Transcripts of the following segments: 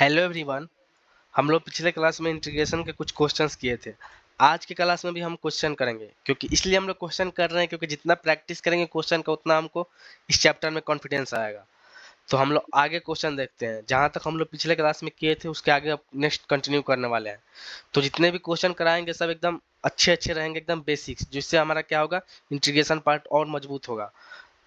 Hello everyone. हम लोग पिछले क्लास में इंटीग्रेशन के कुछ क्वेश्चंस किए थे। आज की क्लास में भी हम क्वेश्चन करेंगे, क्योंकि इसलिए हम लोग क्वेश्चन कर रहे हैं क्योंकि जितना प्रैक्टिस करेंगे क्वेश्चन का उतना हमको इस चैप्टर में कॉन्फिडेंस आएगा। तो हम लोग आगे क्वेश्चन देखते हैं, जहाँ तक हम लोग पिछले क्लास में किए थे उसके आगे अब नेक्स्ट कंटिन्यू करने वाले हैं। तो जितने भी क्वेश्चन कराएंगे सब एकदम अच्छे अच्छे रहेंगे, एकदम बेसिक्स, जिससे हमारा क्या होगा, इंटीग्रेशन पार्ट और मजबूत होगा।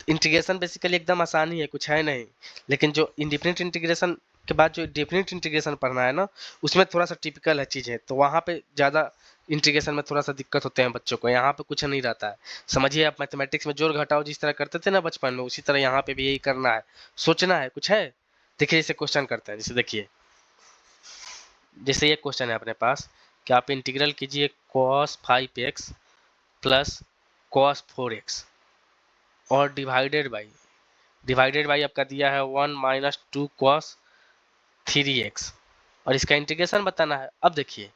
इंटीग्रेशन बेसिकली एकदम आसान ही है, कुछ है नहीं। लेकिन जो इंडिफिनिट इंटीग्रेशन के बाद जो डेफिनेट इंटीग्रेशन पढ़ना है ना, उसमें थोड़ा सा टिपिकल है चीज़ है, तो वहाँ पे ज़्यादा इंटीग्रेशन में थोड़ा सा दिक्कत होते हैं बच्चों को। यहाँ पे कुछ नहीं रहता है। समझिए, आप मैथमेटिक्स में जोड़ घटाओ जिस तरह करते थे ना बचपन में, उसी तरह यहाँ पे भी यही करना है, सोचना है, कुछ है। देखिए जैसे क्वेश्चन करते हैं, जैसे देखिए, जैसे ये क्वेश्चन है अपने पास कि आप इंटीग्रल कीजिए cos 5x plus cos 4x और डिवाइडेड बाई आपका दिया है 1 माइनस 2 cos 3x और इसका इंटीग्रेशन बताना है। अब देखिए,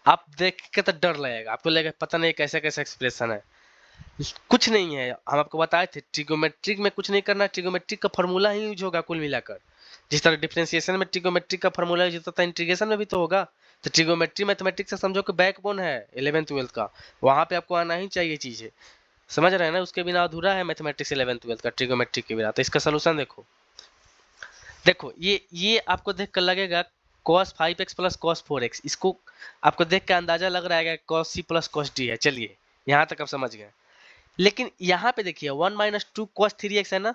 आप देख के तो डर लगेगा, आपको लगेगा पता नहीं कैसे कैसे एक्सप्रेशन है। कुछ नहीं है, हम आपको बताए थे ट्रिगोमेट्रिक में कुछ नहीं करना, ट्रिगोमेट्रिक का फॉर्मूला ही यूज होगा कुल मिलाकर। जिस तरह डिफरेंशिएशन में ट्रिगोमेट्रिक का फॉर्मूला यूज होता है, इंटीग्रेशन में भी तो होगा। तो ट्रिगोमेट्री मैथमेटिक्स से समझो कि बैकबोन है 11th-12th का, वहां पे आपको आना ही चाहिए चीजें। समझ रहे हैं ना, उसके बिना अधूरा है मैथमेटिक्स 11th-12th का, ट्रिगोमेट्रिक के बिना। तो इसका सोल्यूशन देखो, देखो ये आपको देख कर लगेगा cos 5x plus cos 4x, इसको आपको देख के अंदाजा लग रहा है कि cos c plus cos d है। चलिए यहाँ तक आप समझ गए। लेकिन यहाँ पे देखिए 1 माइनस 2 cos 3x है ना।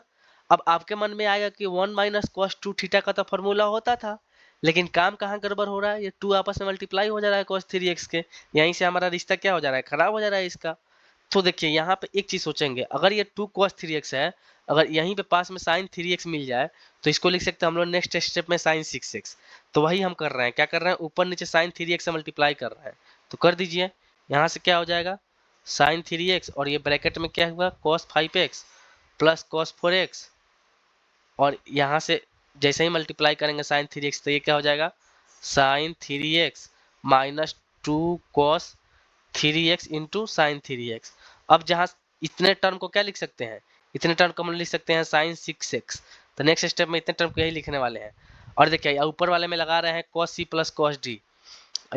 अब आपके मन में आएगा कि 1 माइनस cos 2 थीटा का तो फॉर्मूला होता था, लेकिन काम कहाँ गड़बड़ हो रहा है, ये 2 आपस में मल्टीप्लाई हो जा रहा है cos 3x के। यहीं से हमारा रिश्ता क्या हो जा रहा है, खराब हो जा रहा है इसका। तो देखिए यहाँ पे एक चीज सोचेंगे, अगर ये 2 cos 3x है, अगर यहीं पे पास में sin 3x मिल जाए तो इसको लिख सकते हैं हम लोग नेक्स्ट स्टेप में sin 6x। तो वही हम कर रहे हैं, क्या कर रहे हैं, ऊपर नीचे sin 3x से मल्टीप्लाई कर रहे हैं। तो कर दीजिए, यहाँ से क्या हो जाएगा sin 3x और ये ब्रैकेट में क्या हुआ cos 5x plus cos 4x और यहाँ से जैसे ही मल्टीप्लाई करेंगे sin 3x तो ये क्या हो जाएगा sin 3x minus 2 cos 3x into sine 3x। अब जहाँ इतने टर्म को क्या लिख सकते हैं, इतने टर्म को हम लिख सकते हैं साइन 6x। तो नेक्स्ट स्टेप में इतने टर्म को यही लिखने वाले हैं। और देखिए ऊपर वाले में लगा रहे हैं cos c plus cos d।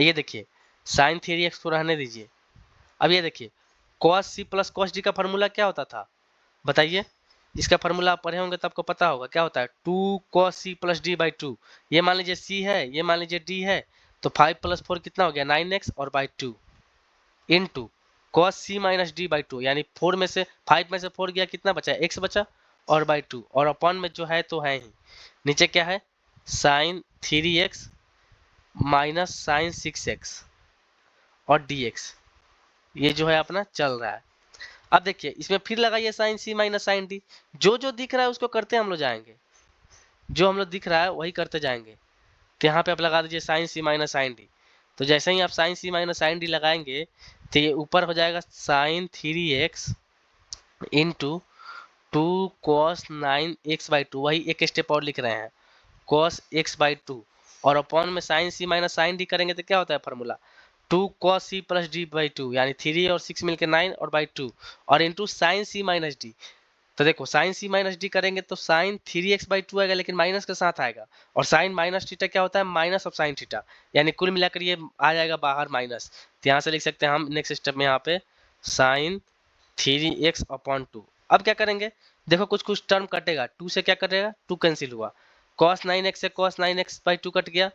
ये देखिए साइन 3x को रहने दीजिए। अब ये देखिए cos c plus cos d का फॉर्मूला क्या होता था, बताइए। इसका फॉर्मूला आप पढ़े होंगे तो आपको पता होगा क्या होता है, 2 cos c plus d by 2। ये मान लीजिए c है, ये मान लीजिए d है, तो 5 प्लस 4 कितना हो गया 9x और by 2 into cos c minus D by 2, यानी 4 में से 5 में से 4 गया, कितना बचा, x बचा और बाई 2 और अपॉन में जो है तो है ही, नीचे क्या है sign 3x minus sign 6x और dx। ये जो है अपना चल रहा है। अब देखिए इसमें फिर लगाइए sine c minus sine d. जो जो दिख रहा है उसको करते हम लोग जाएंगे, जो हम लोग दिख रहा है वही करते जाएंगे। तो यहाँ पे आप लगा दीजिए sine c minus sine d. तो जैसे ही आप sine c minus sine d लगाएंगे तो ये ऊपर हो जाएगा sign 3x into 2 cos 9x by 2, वही एक स्टेप और लिख रहे हैं cos x बाई 2 और अपॉन में sine c minus sine d करेंगे तो क्या होता है formula 2 cos c plus d by 2, यानी 3 और 6 मिलकर 9 और बाई 2 और into sine c minus D. तो देखो साइन c माइनस डी करेंगे तो साइन 3x बाई 2 आएगा, लेकिन माइनस के साथ आएगा, और साइन माइनस थीटा क्या होता है माइनस ऑफ साइन थीटा, यानी कुल मिलाकर ये आ जाएगा बाहर माइनस। तो यहाँ से लिख सकते हैं हम नेक्स्ट स्टेप में यहाँ पे साइन 3x अपॉन 2। अब क्या करेंगे, देखो कुछ कुछ टर्म कटेगा, 2 से क्या कटेगा 2 कैंसिल हुआ, cos 9x से cos 9x बाई 2 कट गया।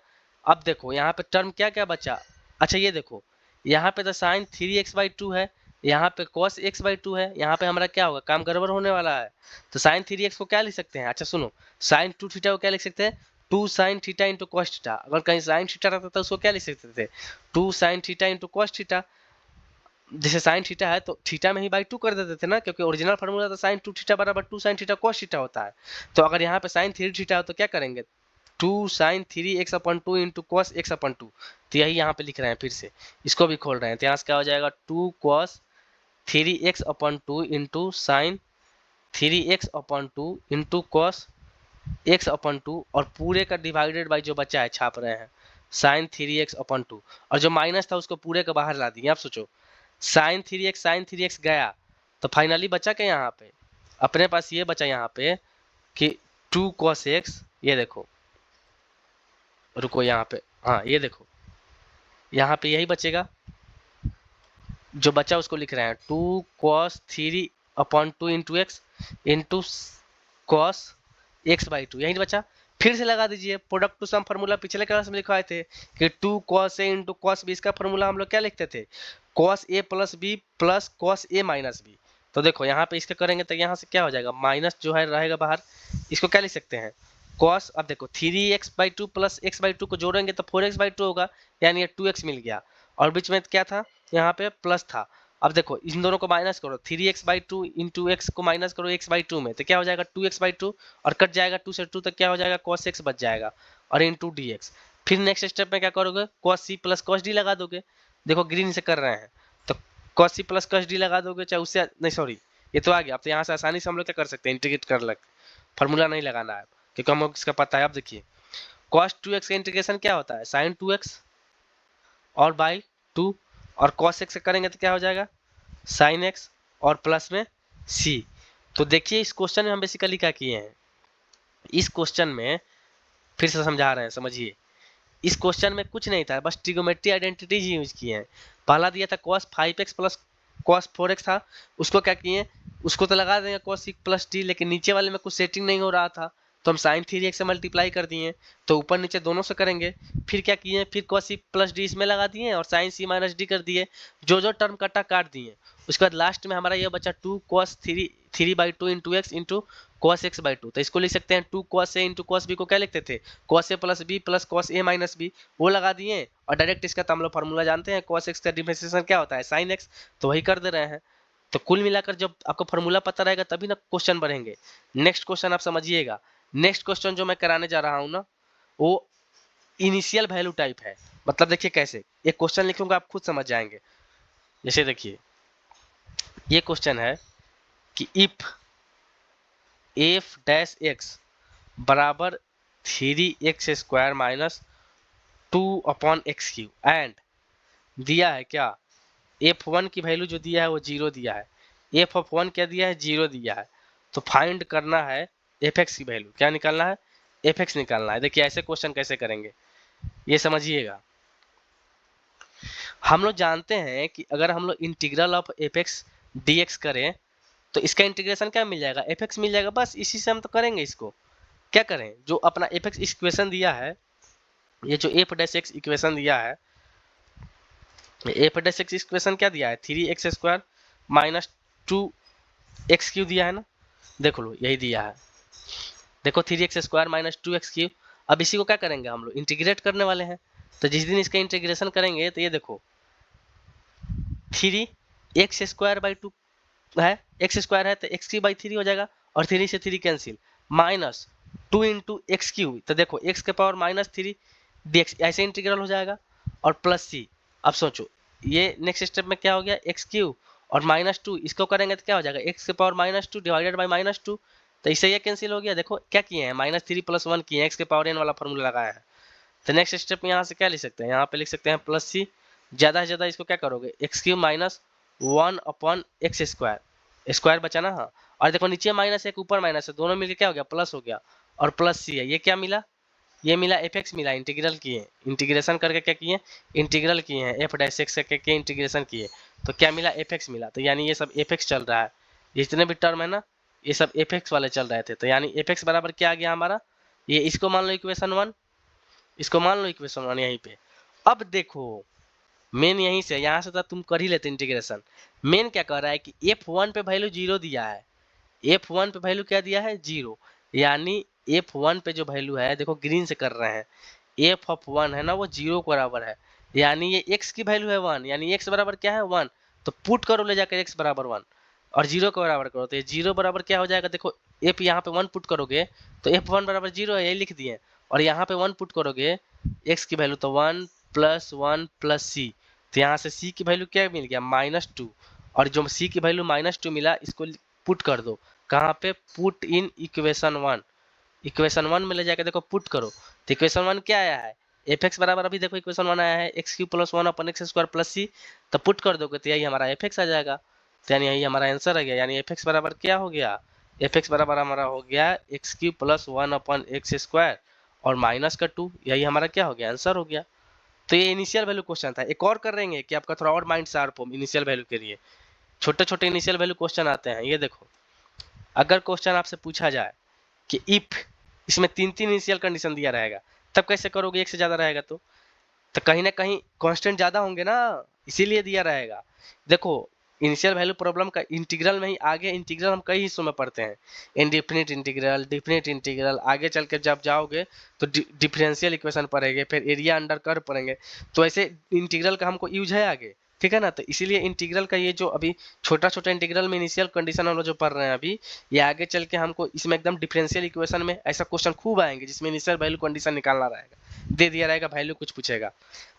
अब देखो यहाँ पे टर्म क्या क्या बचा, अच्छा ये देखो यहाँ पे तो साइन 3x बाई 2 है, यहाँ पे cos x बाई 2 है, यहाँ पे हमारा क्या होगा, काम गड़बड़ होने वाला है। तो साइन 3x को क्या लिख सकते हैं, अच्छा सुनो, साइन 2 थीटा को क्या लिख सकते हैं 2 sine theta into cos theta. अगर कहीं साइन थीटा रहता तो उसको क्या लिख सकते थे 2 sine theta into cos theta. जैसे साइन थीटा है तो थीटा में ही बाई 2 कर देते थे ना, क्योंकि ओरिजिनल फॉर्मूला तो साइन 2 थीटा बराबर 2 साइन थीटा कॉस थीटा होता है। तो अगर यहाँ पे साइन 3 थीटा हो तो क्या करेंगे 2 sine 3x upon 2 into cos x upon 2। तो यही यहाँ पे लिख रहे हैं, फिर से इसको भी खोल रहे हैं, तो यहाँ से क्या हो जाएगा 2 cos 3x upon 2 into sine 3x upon 2 into cos x upon 2 और पूरे का डिवाइडेड बाई जो बचा है छाप रहे हैं साइन 3x अपॉन 2, और जो माइनस था उसको पूरे का बाहर ला दिए। आप सोचो साइन 3x गया तो फाइनली बचा क्या यहाँ पे, अपने पास ये बचा यहाँ पे कि 2 cos x, ये देखो रुको यहाँ पे, हाँ ये देखो यहाँ पे यही बचेगा, जो बचा उसको लिख रहे हैं 2 cos 3 upon 2 into x into cos x by 2, यही बचा। फिर से लगा दीजिए प्रोडक्ट टू सम फार्मूला, पिछले क्लास में लिखवाए थे कि 2 cos A into cos b, इसका फार्मूला हम लोग क्या लिखते थे, cos A plus b plus cos A minus b. तो देखो यहाँ पे इसका करेंगे तो यहाँ से क्या हो जाएगा, माइनस जो है रहेगा बाहर, इसको क्या लिख सकते हैं cos, अब देखो 3x/2 प्लस x/2 को जोड़ेंगे तो 4x/2 होगा, यानी ये 2x मिल गया, और बीच में क्या था, यहाँ पे प्लस था। अब देखो इन दोनों को माइनस करो, 3x/2 इंटू एक्स को माइनस करो x/2 में, तो क्या हो जाएगा 2x/2, और कट जाएगा 2 से 2 तक, क्या हो जाएगा cos x बच जाएगा, और इंटू dx। फिर नेक्स्ट स्टेप में क्या करोगे, cos c plus cos d लगा दोगे, देखो ग्रीन से कर रहे हैं तो cos c plus cos d लगा दोगे, चाहे उससे नहीं, सॉरी ये तो आ गया। अब तो यहाँ से आसानी से हम लोग क्या कर सकते हैं, इंटीग्रेट कर लग, फॉर्मूला नहीं लगाना है क्योंकि हम लोग इसका पता है। अब देखिए cos 2x का इंटीग्रेशन क्या होता है, sin 2x और बाई 2, और cos x से करेंगे तो क्या हो जाएगा sin x और प्लस में c। तो देखिए इस क्वेश्चन में हम बेसिकली क्या किए हैं, इस क्वेश्चन में फिर से समझा रहे हैं, समझिए। इस क्वेश्चन में कुछ नहीं था, बस ट्रिगोमेट्री आइडेंटिटीज ही यूज किए हैं। पहला दिया था cos 5x plus cos 4x था, उसको क्या किए, उसको तो लगा देंगे cos c प्लस d, लेकिन नीचे वाले में कुछ सेटिंग नहीं हो रहा था तो हम sin 3x से मल्टीप्लाई कर दिए, तो ऊपर नीचे दोनों से करेंगे। फिर क्या किए, फिर cos c प्लस d इसमें लगा दिए और sin c माइनस d कर दिए, जो जो टर्म कटा काट दिए। उसके बाद लास्ट में हमारा ये बचा 2 cos 3/2 into x into cos x/2, तो इसको लिख सकते हैं 2 cos a into cos b को क्या लिखते थे, cos a plus b plus cos a minus b, वो लगा दिए। और डायरेक्ट इसका तो हम लोग फॉर्मूला जानते हैं, cos x का डिफरेंशिएशन क्या होता है sin x, तो वही कर दे रहे हैं। तो कुल मिलाकर जब आपको फॉर्मूला पता रहेगा तभी ना क्वेश्चन बढ़ेंगे। नेक्स्ट क्वेश्चन आप समझिएगा, नेक्स्ट क्वेश्चन जो मैं कराने जा रहा हूँ ना, वो इनिशियल वैल्यू टाइप है। मतलब देखिए कैसे, एक क्वेश्चन लिखूंगा आप खुद समझ जाएंगे। जैसे देखिए ये क्वेश्चन है कि इफ f-x बराबर 3x² माइनस 2/x³ एंड दिया है क्या, f1 की वैल्यू जो दिया है वो 0 दिया है, f(1) क्या दिया है, 0 दिया है। तो फाइंड करना है fx की वैल्यू, क्या निकालना है, fx निकालना है। देखिए ऐसे क्वेश्चन कैसे करेंगे ये समझिएगा। हम लोग जानते हैं कि अगर हम लोग इंटीग्रल ऑफ fx dx करें तो इसका इंटीग्रेशन क्या मिल जाएगा, fx मिल जाएगा, बस इसी से हम तो करेंगे। इसको क्या करें, जो अपना fx इक्वेशन दिया है, ये जो f'(x) इक्वेशन दिया है, f'(x) इक्वेशन क्या दिया है, 3x² माइनस 2x³ दिया है ना, देखो लो यही दिया है, देखो 3x² माइनस 2x³। अब इसी को क्या करेंगे, हम लोग इंटीग्रेट करने वाले हैं। तो जिस दिन इसका इंटीग्रेशन करेंगे तो ये देखो 3x²/2 है, x² है तो x³/3 हो जाएगा, और 3 से 3 कैंसिल, माइनस 2 इंटू x³, तो देखो x के पावर -3 dx, ऐसे इंटीग्रल हो जाएगा, और प्लस c। अब सोचो ये नेक्स्ट स्टेप में क्या हो गया, x³ और -2, इसको करेंगे तो क्या हो जाएगा, x के पावर -2 डिवाइडेड बाई -2, तो इससे ये कैंसिल हो गया। देखो क्या किए हैं, -3 + 1 किए हैं, x के पावर n वाला फॉर्मूला लगाया है। तो नेक्स्ट स्टेप में यहाँ से क्या लिख सकते हैं, यहाँ पे लिख सकते हैं प्लस c, ज़्यादा से ज़्यादा इसको क्या करोगे, x³ माइनस 1/x², स्क्वायर बचा ना, हाँ। और देखो नीचे माइनस एक ऊपर माइनस है, दोनों मिलकर क्या हो गया, प्लस हो गया, और प्लस सी है, ये क्या मिला, ये मिला fx मिला, इंटीग्रल किए, इंटीग्रेशन करके क्या किए, इंटीग्रल किए हैं, f'(x) के इंटीग्रेशन किए, तो क्या मिला, fx मिला। तो यानी ये सब fx चल रहा है, जितने भी टर्म है ना ये सब fx वाले चल रहे थे। तो यानी fx बराबर क्या आ गया हमारा, ये इसको मान लो इक्वेशन 1, इसको मान लो इक्वेशन 1 यहीं पे। अब देखो मेन यहीं से, यहाँ से तो तुम कर ही लेते इंटीग्रेशन। मेन क्या कह रहा है कि f1 पे वैल्यू 0 दिया है, f1 पे वैल्यू क्या दिया है, 0, यानी f1 पे जो वैल्यू है, देखो ग्रीन से कर रहे हैं, f(1) है ना वो 0 के बराबर है, यानी ये x की वैल्यू है 1, यानी x बराबर क्या है 1, तो पुट करो ले जाकर x बराबर 1 और 0 के बराबर करो, तो ये 0 बराबर क्या हो जाएगा, देखो f यहाँ पे 1 पुट करोगे तो f1 बराबर 0 है, यही लिख दिए, और यहाँ पे 1 पुट करोगे x की वैल्यू तो 1 + 1 + c, तो यहाँ से c की वैल्यू क्या मिल गया, -2, और जो c की वैल्यू -2 मिला इसको पुट कर दो, कहाँ पे, पुट इन इक्वेशन 1, इक्वेशन 1 में ले जाकर देखो पुट करो, तो इक्वेशन 1 क्या आया है, fx बराबर, अभी देखो इक्वेशन 1 आया है x³ + 1/x² + c, तो पुट कर दोगे तो यही हमारा fx आ जाएगा। तो यानी यही हमारा आंसर आ गया, यानी fx बराबर क्या हो गया, fx बराबर हमारा हो गया x³ + 1/x² और माइनस का 2, यही हमारा क्या हो गया, आंसर हो गया। तो ये इनिशियल वैल्यू क्वेश्चन था। एक और कर रहेंगे कि आपका थोड़ा और माइंड शार्प हो इनिशियल वैल्यू के लिए। छोटे छोटे इनिशियल वैल्यू क्वेश्चन आते हैं। ये देखो, अगर क्वेश्चन आपसे पूछा जाए कि इफ इसमें 3 इनिशियल कंडीशन दिया रहेगा, तब कैसे करोगे, एक से ज्यादा रहेगा तो कहीं ना कहीं कांस्टेंट ज्यादा होंगे ना, इसीलिए दिया रहेगा। देखो, इनिशियल वैल्यू प्रॉब्लम का इंटीग्रल में ही, आगे इंटीग्रल हम कई हिस्सों में पढ़ते हैं, इनडिफिनिट इंटीग्रल, डिफिनिट इंटीग्रल, आगे चल के जब जाओगे तो डिफरेंशियल इक्वेशन पढ़ेंगे, फिर एरिया अंडर कर्व पढ़ेंगे। तो ऐसे इंटीग्रल का हमको यूज है आगे, ठीक है ना। तो इसीलिए इंटीग्रल का ये जो अभी छोटा छोटा इंटीग्रल में इनिशियल कंडीशन हम लोग जो पढ़ रहे हैं अभी, ये आगे चल के हमको इसमें एकदम डिफरेंशियल इक्वेशन में ऐसा क्वेश्चन खूब आएंगे जिसमें इनिशियल वैल्यू कंडीशन निकालना रहेगा, दे दिया रहेगा वैल्यू कुछ पूछेगा।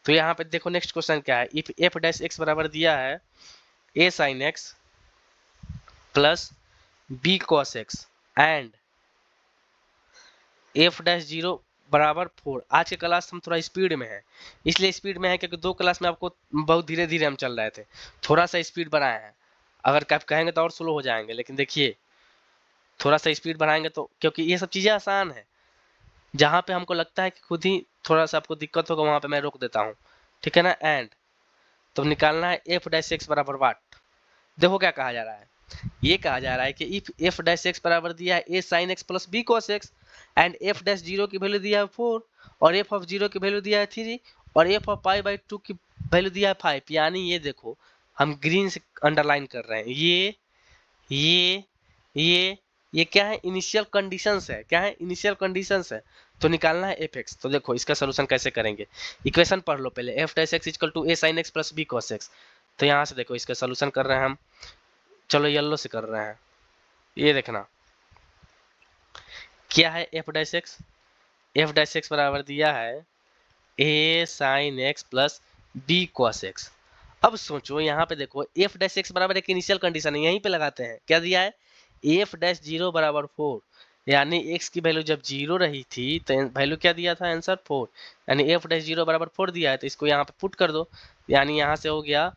तो यहाँ पे देखो नेक्स्ट क्वेश्चन क्या है, इफ एफ डैश एक्स बराबर दिया है a sine x plus b cos x and f dash zero बराबर 4। आज के क्लास हम थोड़ा स्पीड में है, इसलिए स्पीड में है क्योंकि 2 क्लास में आपको बहुत धीरे धीरे हम चल रहे थे, थोड़ा सा स्पीड बढ़ाए हैं। अगर आप कहेंगे तो और स्लो हो जाएंगे, लेकिन देखिए थोड़ा सा स्पीड बढ़ाएंगे तो, क्योंकि ये सब चीज़ें आसान है। जहाँ पे हमको लगता है कि खुद ही थोड़ा सा आपको दिक्कत होगा, वहाँ पे मैं रोक देता हूँ, ठीक है ना। एंड तो निकालना है एफ डैश एक्स बराबर वाट। देखो क्या कहा जा रहा है, ये कहा जा रहा है कि इफ एफ डैश एक्स बराबर दिया है a sine x plus b cos x and f dash zero की वैल्यू दिया है 4 और एफ ऑफ जीरो की वैल्यू दिया है 3 और एफ ऑफ पाई बाई 2 की वैल्यू दिया है 5। यानी ये देखो हम ग्रीन से अंडरलाइन कर रहे हैं, ये ये क्या है, इनिशियल कंडीशंस है। क्या है, इनिशियल कंडीशंस है। तो निकालना है एफ एक्स। तो देखो इसका सोल्यूशन कैसे करेंगे, इक्वेशन पढ़ लो पहले, f dash x equal to a sine x plus b cos x. तो यहाँ से देखो इसका सोल्यूशन कर रहे हैं हम, चलो येलो से कर रहे हैं। ये देखना क्या है, f dash x, f dash x बराबर दिया है a sine x plus b cos x. अब सोचो यहाँ पे देखो एफ डैश एक्स बराबर एक इनिशियल कंडीशन है, यहीं पे लगाते हैं। क्या दिया है, एफ डैश जीरो बराबर 4, यानी एक्स की वैल्यू जब जीरो रही थी तो वैल्यू क्या दिया था, आंसर 4। यानी एफ डैश जीरो बराबर 4 दिया है, तो इसको यहाँ पे पुट कर दो। यानी यहाँ से हो गया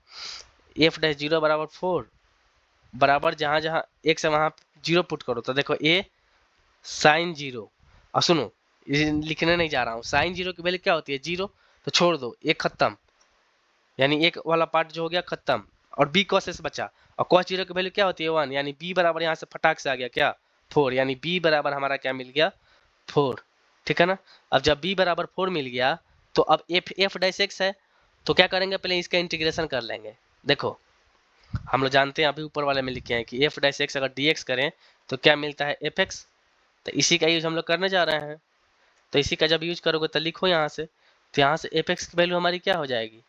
एफ डैश जीरो बराबर 4 बराबर जहाँ जहाँ एक्स है वहाँ जीरो पुट करो। तो देखो ए साइन जीरो, और सुनो लिखने नहीं जा रहा हूँ, साइन जीरो की वैल्यू क्या होती है, जीरो, तो छोड़ दो, एक खत्म, यानी एक वाला पार्ट जो हो गया खत्म, और बी कॉस एस बचा। और कॉस जीरो की वैल्यू क्या होती है 1, यानी बी बराबर यहाँ से फटाक से आ गया क्या, 4, यानी बी बराबर हमारा क्या मिल गया, 4, ठीक है ना। अब जब बी बराबर 4 मिल गया तो अब एफ एफ डैश एक्स है, तो क्या करेंगे, पहले इसका इंटीग्रेशन कर लेंगे। देखो हम लोग जानते हैं, अभी ऊपर वाले में लिखे हैं कि एफ डैश एक्स अगर डी एक्स करें तो क्या मिलता है, एफ एक्स। तो इसी का यूज हम लोग करने जा रहे हैं। तो इसी का जब यूज करोगे तो लिखो यहाँ से, तो यहाँ से एफ एक्स की वैल्यू हमारी क्या हो जाएगी,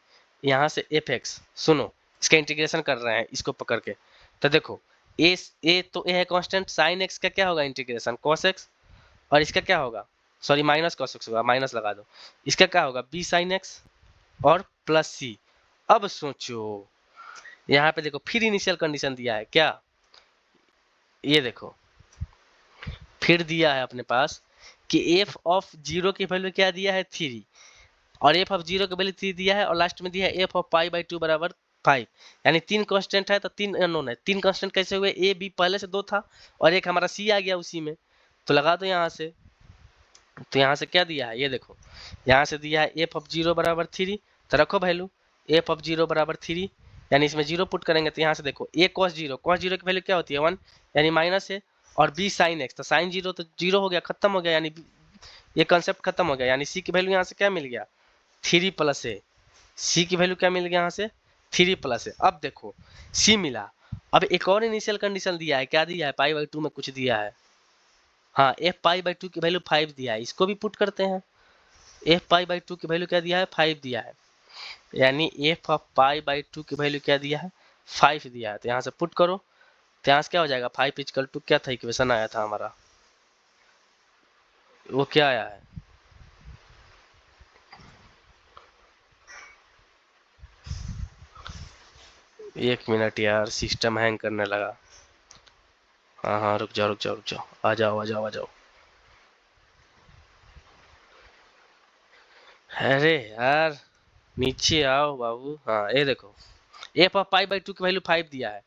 यहाँ से एफ एक्स, सुनो इसका इंटीग्रेशन कर रहे हैं इसको पकड़ के। तो देखो ए तो ए है कांस्टेंट, साइन एक्स का क्या होगा इंटीग्रेशन, कॉस एक्स, और इसका क्या होगा, सॉरी माइनस कॉस एक्स होगा, माइनस लगा दो। इसका क्या होगा, बी साइन एक्स और प्लस सी। अब सोचो यहाँ पे देखो फिर इनिशियल कंडीशन दिया है क्या, ये देखो फिर दिया है अपने पास कि एफ ऑफ जीरो की वैल्यू क्या दिया है, 3, और एफ ऑफ जीरो की वैल्यू 3 दिया है, और लास्ट में दिया है एफ ऑफ पाई बाई 2 बराबर 5। यानी 3 कांस्टेंट है तो 3 अननोन है। 3 कांस्टेंट कैसे हुए, ए बी पहले से 2 था और एक हमारा सी आ गया उसी में, तो लगा दो यहाँ से। तो यहाँ से क्या दिया है, ये देखो यहाँ से दिया है एफ ऑफ जीरो बराबर 3, तो रखो वैल्यू एफ ऑफ जीरो बराबर 3, यानी इसमें जीरो पुट करेंगे तो यहाँ से देखो ए कॉस जीरो की वैल्यू क्या होती है 1, यानी माइनस है, और बी साइन एक्स, तो साइन जीरो तो जीरो हो गया, खत्म हो गया, यानी ये कंसेप्ट खत्म हो गया। यानी सी की वैल्यू यहाँ से क्या मिल गया, 3 प्लस है, सी की वैल्यू क्या मिल गया यहाँ से, 3 प्लस है। अब देखो सी मिला, अब एक और इनिशियल कंडीशन दिया है, क्या दिया है, पाई बाई 2 में कुछ दिया है, हाँ एफ पाई बाई 2 की वैल्यू 5 दिया है, इसको भी पुट करते हैं। एफ पाई बाई 2 की वैल्यू क्या दिया है, 5 दिया है, यानी एफ ऑफ पाई बाई 2 की वैल्यू क्या दिया है, 5 दिया है। तो यहाँ से पुट करो, तो यहाँ से क्या हो जाएगा, 5 इक्वल टू क्या था, इक्वेशन आया था हमारा, वो क्या आया है, एक मिनट यार सिस्टम हैंग करने लगा। हाँ हाँ रुक जाओ आ जाओ। अरे यार नीचे आओ बाबू। हाँ ये देखो एफ ऑफ पाई बाई 2 की वैल्यू 5 दिया है,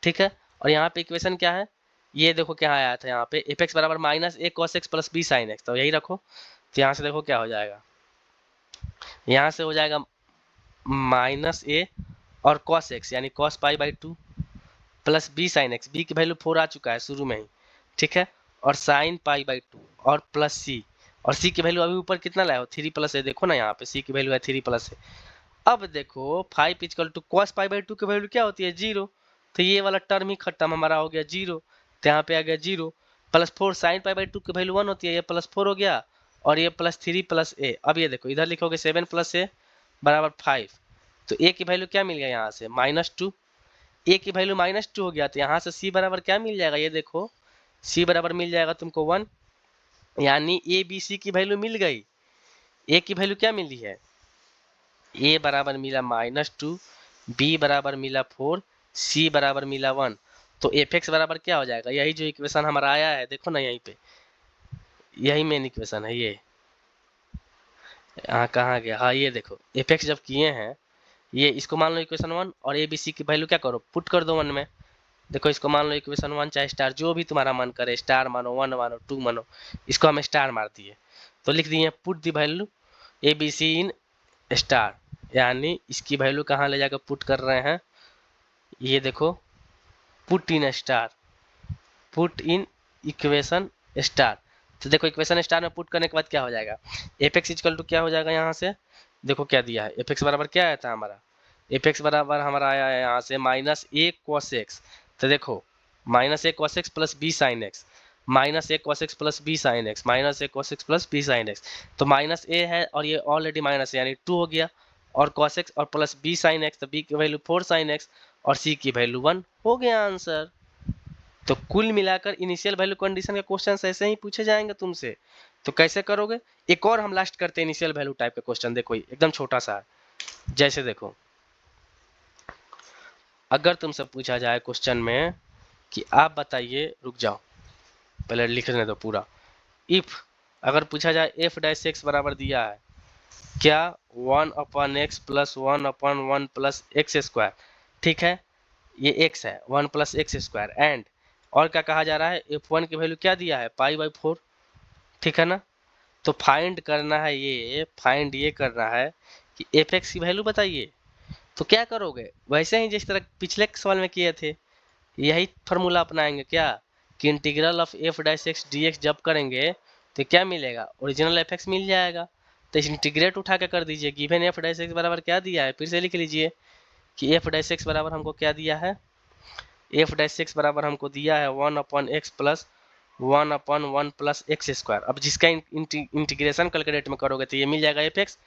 ठीक है। और यहाँ पे इक्वेशन क्या है, ये देखो क्या आया था यहाँ पे, एफ एक्स बराबर minus a cos x plus b sine x, तो यही रखो। तो यहाँ से देखो क्या हो जाएगा, यहाँ से हो जाएगा माइनस ए और कॉस एक्स यानी cos pi by 2 plus b sine x, b की वैल्यू 4 आ चुका है शुरू में ही, ठीक है, और साइन पाई बाई 2 और प्लस सी, और सी की वैल्यू अभी ऊपर कितना लाया हो 3 प्लस है, देखो ना यहाँ पे सी की वैल्यू है 3 प्लस है। अब देखो 5 equal to cos pi by 2 की वैल्यू क्या होती है 0, तो ये वाला टर्म ही खत्म हमारा हो गया 0, तो यहाँ पे आ गया 0 प्लस 4 साइन पाई बाई 2 की वैल्यू 1 होती है, ये प्लस 4 हो गया और ये प्लस 3 प्लस ए। अब ये देखो इधर लिखोगे 7 प्लस ए बराबर 5, तो ए की वैल्यू क्या मिल गया यहाँ से -2, ए की वैल्यू -2 हो गया, तो यहाँ से सी बराबर क्या मिल जाएगा, ये देखो सी बराबर मिल जाएगा तुमको 1, यानी ए बी सी की वैल्यू मिल गई। ए की वैल्यू क्या मिली है, ए बराबर मिला -2, बी बराबर मिला 4, सी बराबर मिला 1, तो एफ एक्स बराबर क्या हो जाएगा, यही जो इक्वेशन हमारा आया है देखो ना यहीं पे, यही मेन इक्वेशन है ये। यहाँ कहाँ गया, हाँ ये देखो एफ एक्स जब किए हैं, ये इसको मान लो इक्वेशन 1 और ए बी सी की वैल्यू क्या करो पुट कर दो 1 में। देखो इसको मान लो इक्वेशन 1 चाहे स्टार जो भी तुम्हारा मन करे, स्टार मानो 1 मानो 2 मानो, इसको हम स्टार मार दिए तो लिख दिए put the value a b c in star, यानी इसकी वैल्यू कहाँ ले जाकर पुट कर रहे हैं, ये देखो put in star, put in equation star. तो देखो इक्वेशन स्टार में पुट करने के बाद क्या हो जाएगा, एफ एक्स इक्वल टू क्या हो जाएगा, यहाँ से देखो क्या दिया है, एफ एक्स बराबर क्या आया था हमारा, एफ एक्स बराबर हमारा आया है यहाँ से -a cos x, तो देखो -a cos x plus b sine x, -a cos x plus b sine x, -a cos x plus b sine x, तो -a है और ये ऑलरेडी माइनस है यानी 2 हो गया, और cos x और प्लस बी साइन एक्स, तो b की वैल्यू 4 साइन एक्स और c की वैल्यू 1 हो गया आंसर। तो कुल मिलाकर इनिशियल वैल्यू कंडीशन के क्वेश्चन ऐसे ही पूछे जाएंगे तुमसे, तो कैसे करोगे, एक और हम लास्ट करते हैं इनिशियल वैल्यू टाइप का क्वेश्चन, देखो एकदम छोटा सा है। जैसे देखो अगर तुमसे पूछा जाए क्वेश्चन में कि आप बताइए, रुक जाओ पहले लिखने दो पूरा, इफ अगर पूछा जाए एफ डैश एक्स बराबर दिया है क्या 1/x plus 1/1 plus x square, ठीक है, ये x है 1 प्लस एक्स स्क्वायर, एंड और क्या कहा जा रहा है f1 की वैल्यू क्या दिया है π/4, ठीक है ना, तो फाइंड करना है, ये फाइंड ये करना है कि एफ एक्स की वैल्यू बताइए। तो क्या करोगे, वैसे ही जिस तरह पिछले सवाल में किए थे यही फार्मूला अपनाएंगे क्या, कि integral of F dash x d x जब करेंगे तो क्या मिलेगा, ओरिजिनल एफ एक्स मिल जाएगा, तो इस इंटीग्रेट उठा के कर दीजिए, गिवन एफ डैश एक्स बराबर क्या दिया है, फिर से लिख लीजिए कि एफ डैश एक्स बराबर हमको क्या दिया है, एफ डैश एक्स बराबर हमको दिया है 1/x plus 1/1 plus x square. अब जिसका इंटीग्रेशन कैलकुलेट में करोगे तो ये मिल जाएगा एफ एक्स,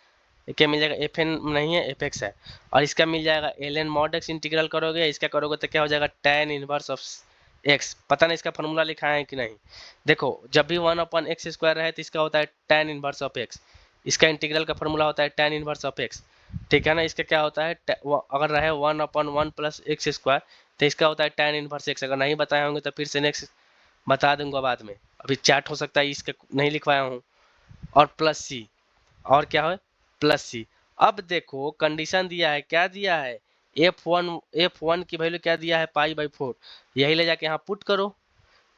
क्या मिल जाएगा एफ एन नहीं है एफ एक्स है, और इसका मिल जाएगा l n mod x, integral करोगे इसका करोगे तो क्या हो जाएगा tan इनवर्स ऑफ एक्स, पता नहीं इसका फॉर्मूला लिखा है कि नहीं, देखो जब भी 1/x स्क्वायर रहे तो इसका होता है tan इनवर्स ऑफ एक्स, इसका इंटीग्रल का फॉर्मूला होता है tan इनवर्स ऑफ एक्स, ठीक है ना, इसका क्या होता है अगर रहे 1/1 प्लस एक्स स्क्वायर तो इसका होता है tan इनवर्स एक्स, अगर नहीं बताए होंगे तो फिर से नेक्स्ट बता दूंगा बाद में, अभी चैट हो सकता है इसका नहीं लिखवाया हूँ, और प्लस सी, और क्या है प्लस सी। अब देखो कंडीशन दिया है, क्या दिया है f1 की वैल्यू क्या दिया है π/4, यही ले जाके यहाँ पुट करो,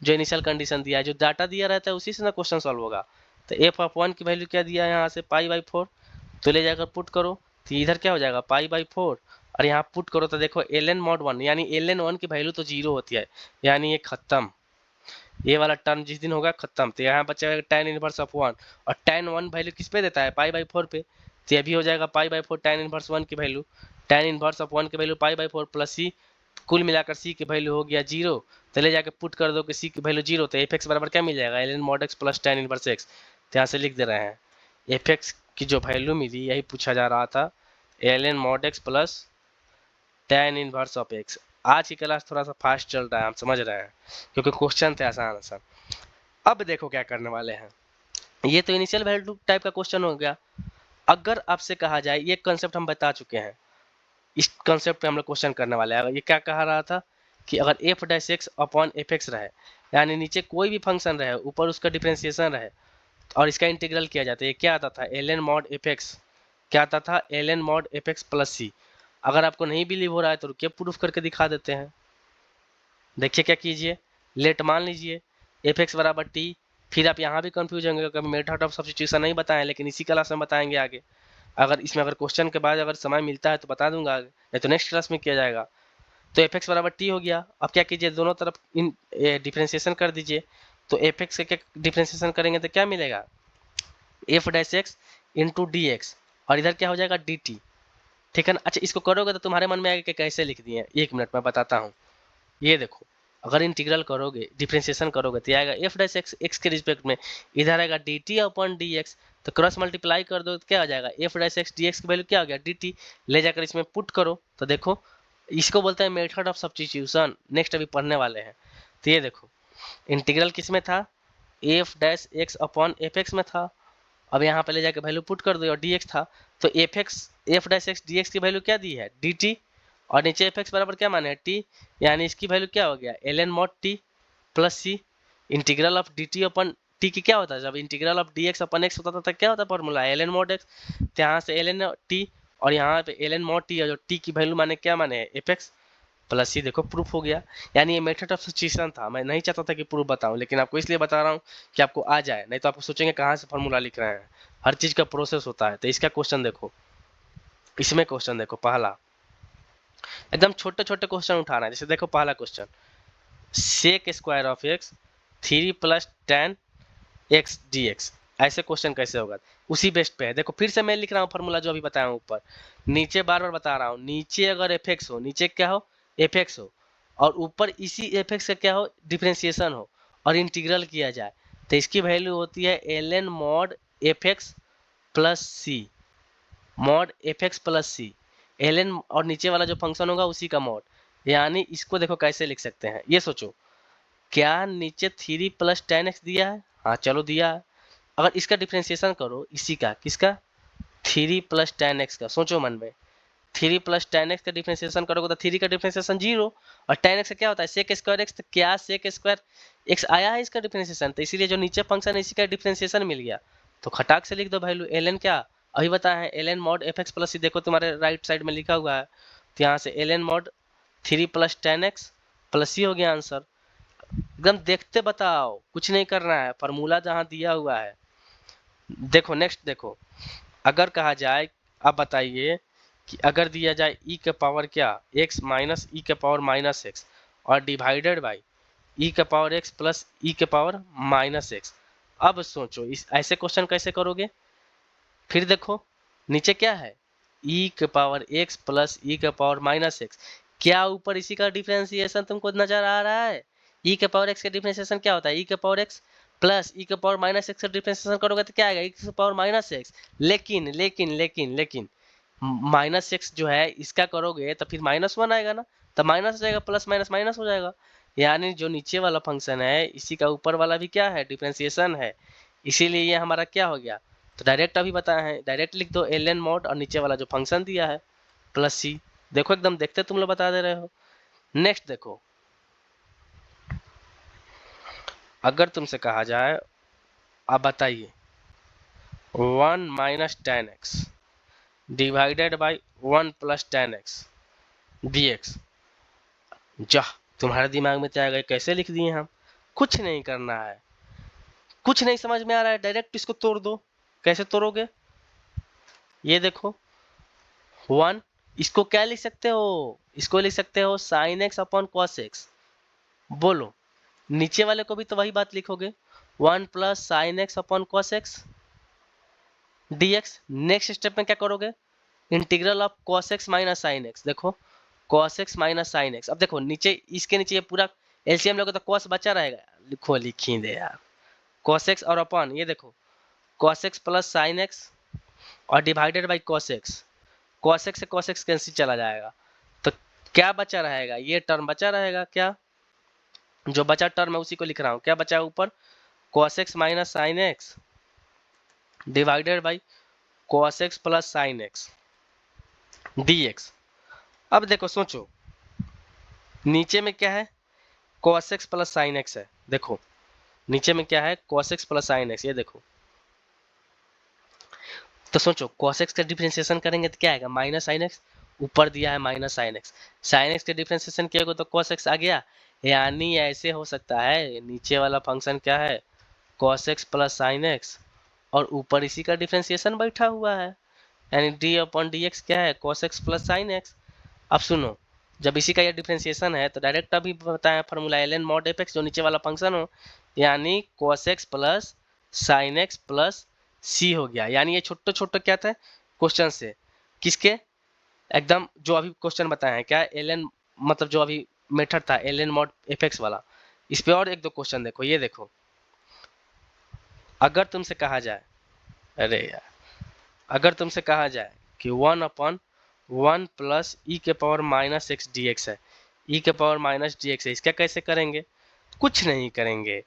जो इनिशियल कंडीशन दिया है, जो डाटा दिया रहता है उसी से ना क्वेश्चन सॉल्व होगा, तो f(1) की वैल्यू क्या दिया है यहाँ से π/4, तो ले जाकर पुट करो, तो इधर क्या हो जाएगा π/4 और यहाँ पुट करो तो देखो ln mod 1 यानी ln 1 की वैल्यू तो 0 होती है, यानी ये खत्म, ये वाला टर्म जिस दिन होगा खत्म, तो यहाँ बचेगा tan इनवर्स ऑफ 1, और tan 1 वैल्यू किस पे देता है π/4 पे, तो ये भी हो जाएगा π/4 tan इनवर्स 1 की वैल्यू, tan इनवर्स ऑफ 1 की वैल्यू π/4 प्लस सी, कुल मिलाकर सी की वैल्यू हो गया 0, तो ले जाकर पुट कर दो कि सी की वैल्यू 0, तो एफ एक्स बराबर क्या मिल जाएगा ln mod x plus tan inverse x, तो यहाँ से लिख दे रहे हैं एफ एक्स की जो वैल्यू मिली यही पूछा जा रहा था ln mod x plus tan inverse of x. आज की क्लास थोड़ा सा फास्ट चल रहा है, हम समझ रहे हैं क्योंकि क्वेश्चन थे आसान आसान। अब देखो क्या करने वाले हैं, ये तो इनिशियल वैल्यू टाइप का क्वेश्चन हो गया। अगर आपसे कहा जाए, ये कंसेप्ट हम बता चुके हैं, इस कंसेप्ट पे हम लोग क्वेश्चन करने वाले हैं। ये क्या कहा रहा था कि अगर F dash x upon F x रहे, यानी नीचे कोई भी फंक्शन रहे ऊपर उसका डिफ्रेंसिएशन रहे और इसका इंटीग्रल किया जाता है, ये क्या आता था ln mod एफ एक्स, क्या आता था ln mod f x plus c. अगर आपको नहीं बिलीव हो रहा है तो रुकिए प्रूफ करके दिखा देते हैं। देखिए क्या कीजिए, लेट मान लीजिए एफ एक्स बराबर टी, फिर आप यहाँ भी कंफ्यूज होंगे, कभी मेथड ऑफ सब्स्टिट्यूशन नहीं बताएं, लेकिन इसी क्लास में बताएंगे आगे। अगर इसमें अगर क्वेश्चन के बाद अगर समय मिलता है तो बता दूंगा आगे, नहीं तो नेक्स्ट क्लास में किया जाएगा। तो एफ एक्स बराबर टी हो गया। अब क्या कीजिए, दोनों तरफ इन डिफ्रेंशिएशन कर दीजिए। तो एफ एक्स का डिफ्रेंशिएशन करेंगे तो क्या मिलेगा, F dash x into D x, और इधर क्या हो जाएगा डी टी। ठीक है ना। अच्छा, इसको करोगे तो तुम्हारे मन में आएगा कि कैसे लिख दिए, एक मिनट में बताता हूँ। ये देखो, अगर इंटीग्रल करोगे, डिफ्रेंशिएशन करोगे तो आएगा एफ डैश एक्स, एक्स के रिस्पेक्ट में, इधर आएगा D t upon D x. तो क्रॉस मल्टीप्लाई कर दो तो क्या हो जाएगा, F dash x d x की वैल्यू क्या हो गया, डी टी। ले जाकर इसमें पुट करो तो देखो, इसको बोलते हैं मेथड ऑफ सब्स्टिट्यूशन। नेक्स्ट अभी पढ़ने वाले हैं। तो ये देखो, इंटीग्रल किस में था, F dash x upon F x में था। अब यहाँ पे ले जाकर वैल्यू पुट कर दो, और डी एक्स था। तो F x, f dash x d x की वैल्यू क्या दी है, डी टी, और नीचे एफ एक्स बराबर क्या माने टी, यानी इसकी वैल्यू क्या हो गया, l n mod t plus c. Integral of d t upon t की क्या होता है, जब integral of d x upon x होता था तो क्या होता है formula, l n mod x. तो यहाँ से एल एन टी, और यहाँ पे एल एन मॉड टी, और जो टी की वैल्यू माने क्या माने एफ एक्स प्लस सी। देखो प्रूफ हो गया। यानी ये मेथड ऑफ सब्स्टिट्यूशन था। मैं नहीं चाहता था कि प्रूफ बताऊं, लेकिन आपको इसलिए बता रहा हूँ कि आपको आ जाए, नहीं तो आपको सोचेंगे कहाँ से फॉर्मूला लिख रहे हैं। हर चीज का प्रोसेस होता है। तो इसका क्वेश्चन देखो, इसमें क्वेश्चन देखो, पहला एकदम छोटे छोटे क्वेश्चन उठाना है। जैसे देखो पहला question, sec square of x 3 plus ten x d x, ऐसे क्वेश्चन कैसे होगा, उसी बेस्ट पे है। देखो फिर से मैं लिख रहा हूँ फॉर्मूला जो अभी बताया हूँ ऊपर, नीचे बार बार बता रहा हूँ, नीचे अगर एफ एक्स हो, नीचे क्या हो एफ एक्स हो, और ऊपर इसी एफ एक्स का क्या हो डिफ्रेंशिएशन हो, और इंटीग्रल किया जाए, तो इसकी वैल्यू होती है l n mod f x plus c, mod f x plus c, l n और नीचे वाला जो फंक्शन होगा उसी का मॉड। यानी इसको देखो कैसे लिख सकते हैं, ये सोचो, क्या नीचे 3 प्लस टेन एक्स दिया है, हाँ चलो दिया है। अगर इसका डिफ्रेंशिएशन करो, इसी का, किसका, 3 प्लस टेन एक्स का, सोचो मन में, 3 प्लस टेन एक्स का डिफ्रेंशिएशन करोगे तो 3 का डिफ्रेंशिएशन 0, और टेन एक्स का क्या होता है सेक स्क्वायर एक्स। तो क्या सेक स्क्वायर एक्स आया है इसका डिफ्रेंशिएशन, तो इसीलिए जो नीचे फंक्शन है इसी का डिफ्रेंशिएशन मिल गया। तो खटाक से लिख दो वैल्यू एल एन, क्या अभी बताया है, l n mod f x plus c. देखो तुम्हारे राइट साइड में लिखा हुआ है, तो यहाँ से l n mod 3 plus ten x plus c हो गया आंसर। एकदम देखते बताओ, कुछ नहीं करना है, फार्मूला जहाँ दिया हुआ है। देखो नेक्स्ट देखो, अगर कहा जाए, अब बताइए कि अगर दिया जाए e के पावर क्या x माइनस ई के पावर माइनस एक्स, और डिवाइडेड बाई e के पावर x प्लस ई के पावर माइनस एक्स। अब सोचो इस ऐसे क्वेश्चन कैसे करोगे। फिर देखो नीचे क्या है, e के पावर x प्लस ई के पावर माइनस एक्स, क्या ऊपर इसी का डिफ्रेंसिएशन तुमको नजर आ रहा है। e के पावर x का डिफ्रेंसिएशन क्या होता है, e के पावर x प्लस ई के पावर माइनस एक्स का डिफ्रेंसिएशन करोगे तो क्या आएगा, e के पावर माइनस एक्स। लेकिन लेकिन लेकिन लेकिन माइनस एक्स जो है इसका करोगे तो फिर -1 आएगा ना, तो माइनस हो जाएगा, प्लस माइनस माइनस हो जाएगा। यानी जो नीचे वाला फंक्शन है इसी का ऊपर वाला भी क्या है डिफ्रेंसिएशन है, इसीलिए ये हमारा क्या हो गया। तो डायरेक्ट अभी बताया है, डायरेक्ट लिख दो एल एन मॉड और नीचे वाला जो फंक्शन दिया है प्लस सी। देखो एकदम देखते तुम लोग बता दे रहे हो। नेक्स्ट देखो, अगर तुमसे कहा जाए, आप बताइए 1 minus ten x divided by 1 plus ten x d x, जा तुम्हारे दिमाग में क्या आएगा, कैसे लिख दिए हम। कुछ नहीं करना है, कुछ नहीं समझ में आ रहा है, डायरेक्ट इसको तोड़ दो। कैसे तोड़ोगे, ये देखो 1, इसको क्या लिख सकते हो, इसको लिख सकते हो sine x upon cos x. बोलो नीचे वाले को भी तो वही बात लिखोगे, 1 plus sine x upon cos x d x. Next step में क्या करोगे, integral of cos x minus sine x. देखो cos x minus sine x, अब देखो नीचे इसके नीचे ये पूरा एलसीएम लोगे तो cos बचा रहेगा, लिखो लिखी दे यार, cos x और अपॉन ये देखो cos x plus sine x और divided by cos x, cos x से cos x कैंसिल चला जाएगा, तो क्या बचा रहेगा, ये टर्म बचा रहेगा। क्या जो बचा टर्म है उसी को लिख रहा हूँ, क्या बचा ऊपर cos x minus sine x divided by cos x plus sine x dx। अब देखो सोचो नीचे में क्या है cos x plus sine x है, देखो नीचे में क्या है cos x plus sine x, ये देखो। तो सोचो cos x का डिफरेंशिएशन करेंगे तो क्या आएगा माइनस साइन एक्स, ऊपर दिया है minus sine x, sine x का डिफरेंशिएशन किया तो cos x आ गया। यानी ऐसे हो सकता है नीचे वाला फंक्शन क्या है cos x plus sine x और ऊपर इसी का डिफ्रेंसिएशन बैठा हुआ है, यानी डी अपॉन डी एक्स क्या है, cos x plus sine x. अब सुनो, जब इसी का ये डिफ्रेंसिएशन है तो डायरेक्ट अभी बताया formula ln mod f x जो नीचे वाला फंक्शन हो, यानी cos x plus sine x plus c हो गया। यानी ये छोटे छोटे क्या था क्वेश्चन से, किसके, एकदम जो अभी क्वेश्चन बताए हैं क्या, ln मतलब जो अभी मेथड था ln mod f x वाला। इस पे और एक दो क्वेश्चन देखो, ये देखो, अगर तुमसे कहा जाए, अरे यार, अगर तुमसे कहा जाए कि 1 अपॉन 1 प्लस ई के power minus x d x है, ई के पावर माइनस डी एक्स है, इसका कैसे करेंगे, कुछ नहीं करेंगे।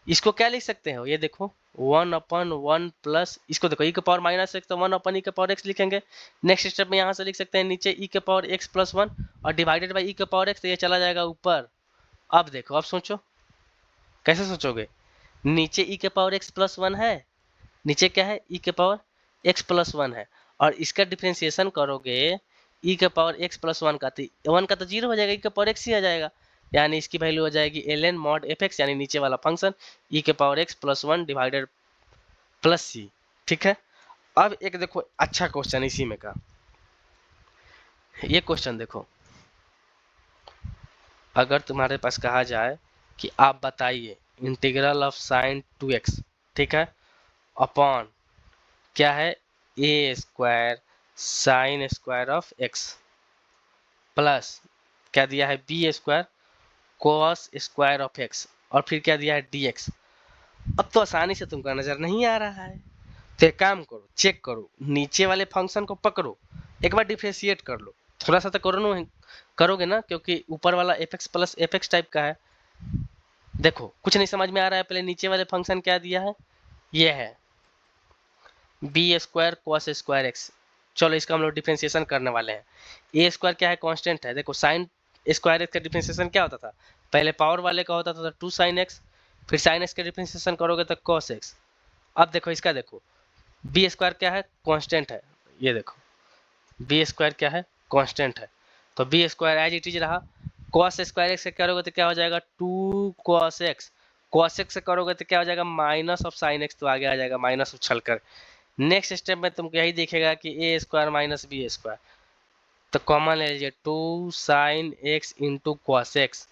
इसको क्या लिख सकते हो, ये देखो 1 अपॉन 1 प्लस, इसको देखो ई के पावर माइनस एक्स तो 1 अपॉन ई के पावर एक्स लिखेंगे। नेक्स्ट स्टेप में यहाँ से लिख सकते हैं नीचे ई के पावर एक्स प्लस 1 और डिवाइडेड बाई ई के पावर एक्स, तो ये चला जाएगा ऊपर। अब देखो, अब सोचो कैसे सोचोगे, नीचे ई के पावर एक्स प्लस 1 है, नीचे क्या है ई के पावर एक्स प्लस 1 है, और इसका डिफ्रेंसिएशन करोगे ई के पावर एक्स प्लस 1 का, तो 1 का तो 0 हो जाएगा, ई के पावर एक्स ही आ जाएगा, यानी इसकी वैल्यू हो जाएगी ln mod f x, यानी नीचे वाला फंक्शन ई के power x plus 1 divided plus c. ठीक है, अब एक देखो अच्छा क्वेश्चन इसी में का, ये क्वेश्चन देखो, अगर तुम्हारे पास कहा जाए कि आप बताइए इंटीग्रल ऑफ साइन 2x, ठीक है, अपॉन क्या है a square sine square of x plus क्या दिया है b square cos square of x और फिर क्या दिया है dx। अब तो आसानी से तुमका नजर नहीं आ रहा है, तो एक काम करो, चेक करो, नीचे वाले फंक्शन को पकड़ो, एक बार डिफरेंशिएट कर लो, थोड़ा सा तो करोगे ना, क्योंकि ऊपर वाला F x plus F x type का है। देखो कुछ नहीं समझ में आ रहा है, पहले नीचे वाले फंक्शन क्या दिया है, ये है b square cos square x. चलो इसका हम लोग डिफ्रेंसिएशन करने वाले हैं। ए स्क्वायर क्या है, कांस्टेंट है। देखो साइन स्क्वायर एक्स का डिफ्रेंसिएशन क्या होता था, पहले पावर वाले का होता था 2 साइन एक्स, फिर साइन एक्स का डिफ्रेंसिएशन करोगे तो कॉस एक्स। अब देखो इसका, देखो बी स्क्वायर क्या है, कांस्टेंट है, ये देखो बी स्क्वायर क्या है, कांस्टेंट है, तो b square as it is रहा। कॉस स्क्वायर एक्स से करोगे तो क्या हो जाएगा 2 कॉस एक्स, कॉस एक्स से करोगे तो क्या हो जाएगा माइनस ऑफ साइन एक्स, तो आगे आ जाएगा माइनस उछल कर। नेक्स्ट स्टेप में तुमको यही देखेगा कि ए स्क्वायर माइनस बी स्क्वायर, तो कॉमन ले लीजिए 2 sine x into cos x.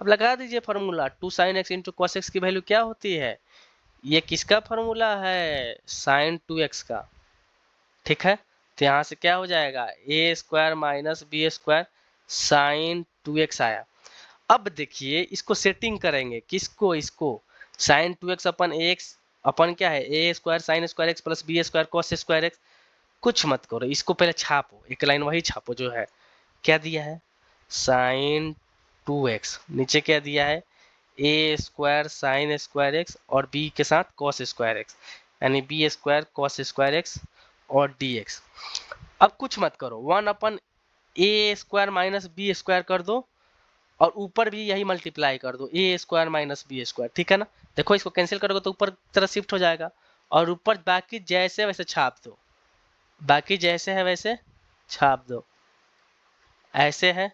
अब लगा दीजिए formula, 2 sine x into cos x की वैल्यू क्या होती है, ये किसका फॉर्मूला है, साइन 2x का। ठीक है, तो यहाँ से क्या हो जाएगा a square minus b square sine 2x आया। अब देखिए इसको सेटिंग करेंगे, किसको, इसको साइन 2x अपन एक्स अपन क्या है a square sine square x plus b square cos square x. कुछ मत करो, इसको पहले छापो, एक लाइन वही छापो जो है, क्या दिया है साइन 2x, नीचे क्या दिया है a square sine square x और बी के साथ कॉस स्क्वायर एक्स, यानी b square cos square x और डी एक्स। अब कुछ मत करो, 1 upon a square minus b square कर दो और ऊपर भी यही मल्टीप्लाई कर दो a square minus b square. ठीक है ना, देखो इसको कैंसिल करोगे तो ऊपर की तरफ शिफ्ट हो जाएगा, और ऊपर बाकी जैसे वैसे छाप दो, बाकी जैसे है वैसे छाप दो, ऐसे है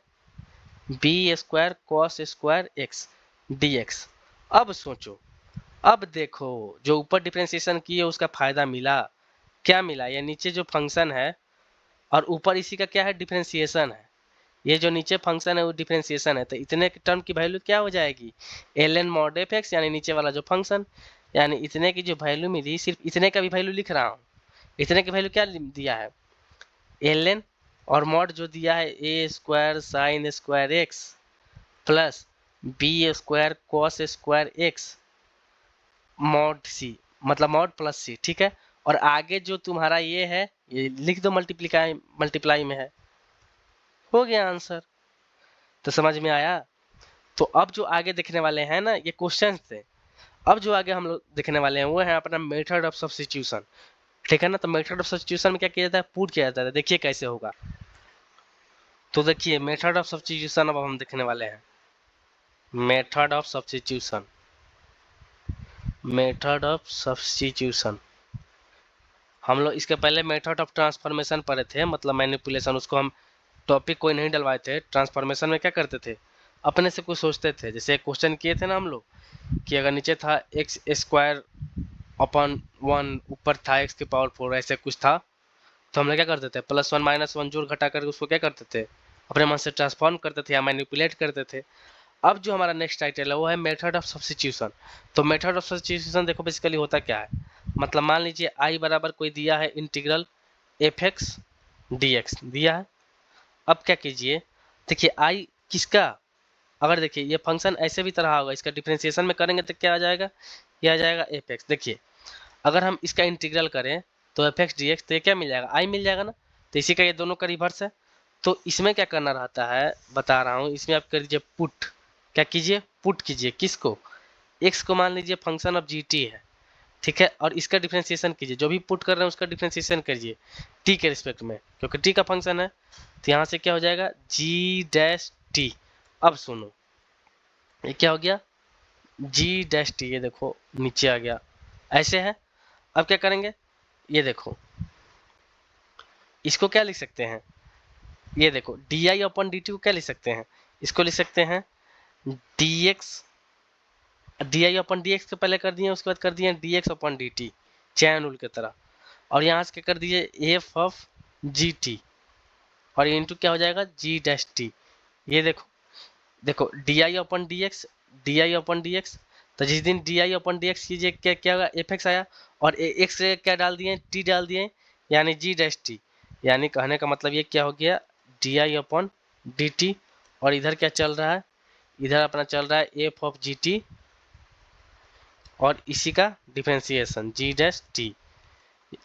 b square cos square x d x. अब सोचो, अब देखो जो ऊपर डिफ्रेंसिएशन किए उसका फायदा मिला, क्या मिला, ये नीचे जो फंक्शन है और ऊपर इसी का क्या है डिफ्रेंसिएशन है, ये जो नीचे फंक्शन है वो डिफ्रेंसिएशन है, तो इतने टर्म की वैल्यू क्या हो जाएगी ln mod f x, यानी नीचे वाला जो फंक्शन, यानी इतने की जो वैल्यू मिली, सिर्फ इतने का भी वैल्यू लिख रहा हूँ, इतने की वैल्यू क्या दिया है ln, और mod जो दिया है a square sine square x plus b square cos square x mod c, मतलब मॉड प्लस सी। ठीक है, और आगे जो तुम्हारा ये है ये लिख दो, मल्टीप्लाई में है, हो गया आंसर। तो समझ में आया। तो अब जो आगे देखने वाले हैं ना, ये क्वेश्चन थे, अब जो आगे हम लोग देखने वाले हैं वो है अपना मेथड ऑफ सब्स्टिट्यूशन। ठीक है ना, तो मेथड ऑफ सब्स्टिट्यूशन में क्या किया जाता है, पुट किया जाता है, देखिए कैसे होगा। तो देखिए मेथड ऑफ सब्स्टिट्यूशन अब हम देखने वाले हैं, method of substitution, method of substitution. हम लोग इसके पहले मेथड ऑफ ट्रांसफॉर्मेशन पढ़े थे, मतलब मैनिपुलेशन, उसको हम टॉपिक कोई नहीं डलवाए थे। ट्रांसफॉर्मेशन में क्या करते थे, अपने से कुछ सोचते थे, जैसे क्वेश्चन किए थे ना हम लोग कि अगर नीचे था एक्स स्क्वायर अपॉन 1, ऊपर था एक्स की पावर 4, ऐसे कुछ था, तो हम लोग क्या करते थे, +1 -1 जोड़ घटा करके उसको क्या करते थे, अपने मन से ट्रांसफॉर्म करते थे या मैनिपुलेट करते थे। अब जो हमारा नेक्स्ट टाइटल है वो है मेथड ऑफ सब्स्टिट्यूशन। तो मेथड ऑफ सब्स्टिट्यूशन देखो बेसिकली होता क्या है, मतलब मान लीजिए आई बराबर कोई दिया है integral F x d x दिया है। अब क्या कीजिए, देखिए आई किसका, अगर देखिए ये फंक्शन ऐसे भी तरह होगा, इसका डिफ्रेंसिएशन में करेंगे तो क्या आ जाएगा, ये आ जाएगा एफ एक्स। देखिए अगर हम इसका इंटीग्रल करें तो एफ एक्स डी एक्स, तो ये क्या मिल जाएगा, आई मिल जाएगा ना। तो इसी का ये दोनों का रिवर्स है। तो इसमें क्या करना रहता है बता रहा हूँ, इसमें आप कर दीजिए पुट, क्या कीजिए पुट कीजिए किसको, एक्स को मान लीजिए फंक्शन ऑफ जी टी है, ठीक है, और इसका डिफ्रेंसिएशन कीजिए, जो भी पुट कर रहे हैं उसका डिफ्रेंसिएशन करिए टी के रिस्पेक्ट में, क्योंकि टी का फंक्शन है। तो यहाँ से क्या हो जाएगा जी डैश टी। अब सुनो ये क्या हो गया जी डैश टी, ये देखो नीचे आ गया, ऐसे है। अब क्या करेंगे, ये देखो इसको क्या लिख सकते हैं, ये देखो D I upon D t को क्या लिख सकते हैं, इसको लिख सकते हैं D x, D I upon D x के पहले कर दिए, उसके बाद कर दिए D x upon D T, chain rule की तरह। और यहाँ से क्या कर दीजिए एफ ऑफ जी टी, और ये इंटू क्या हो जाएगा जी डैश टी। ये देखो देखो D I upon D x, D I upon D x, तो जिस दिन D I upon D x कीजिए क्या क्या होगा एफ एक्स आया, और एक्स से क्या डाल दिए टी डाल दिए, यानी जी डैश टी। यानी कहने का मतलब ये क्या हो गया D I upon D t, और इधर क्या चल रहा है, इधर अपना चल रहा है एफ ऑफ जी टी, और इसी का डिफ्रेंसिएशन जी डैश टी।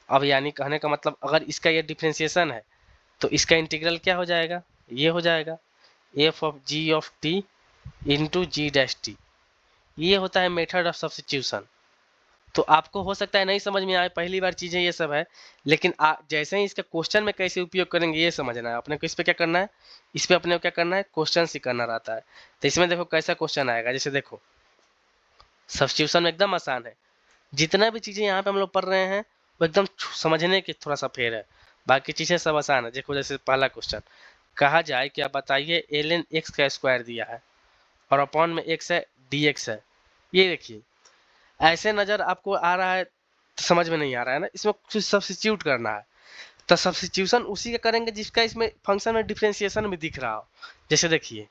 अब यानी कहने का मतलब अगर इसका ये डिफ्रेंसिएशन है तो इसका इंटीग्रल क्या हो जाएगा, ये हो जाएगा f of g of t into g dash t. ये होता है मेथड ऑफ सब्स्टिट्यूशन। तो आपको हो सकता है नहीं समझ में आए, पहली बार चीजें ये सब है, लेकिन जैसे ही इसका क्वेश्चन में कैसे उपयोग करेंगे ये समझना है अपने को। इस पे क्या करना है, इस पे अपने को क्या करना है, क्वेश्चन ही करना रहता है। तो इसमें देखो कैसा क्वेश्चन आएगा, जैसे देखो सब्स्टिट्यूशन में एकदम आसान है, जितना भी चीजें यहाँ पे हम लोग पढ़ रहे हैं वो एकदम समझने की थोड़ा सा फेर है, बाकी चीजें सब आसान है। देखो जैसे पहला क्वेश्चन कहा जाए कि आप बताइए एल एन एक्स का स्क्वायर दिया है और अपॉन में एक्स है डी एक्स है। ये देखिए ऐसे नजर आपको आ रहा है तो समझ में नहीं आ रहा है ना, इसमें कुछ सब्स्टिट्यूट करना है। तो सब्स्टिट्यूशन उसी का करेंगे जिसका इसमें फंक्शन में डिफ्रेंसिएशन में दिख रहा हो। जैसे देखिए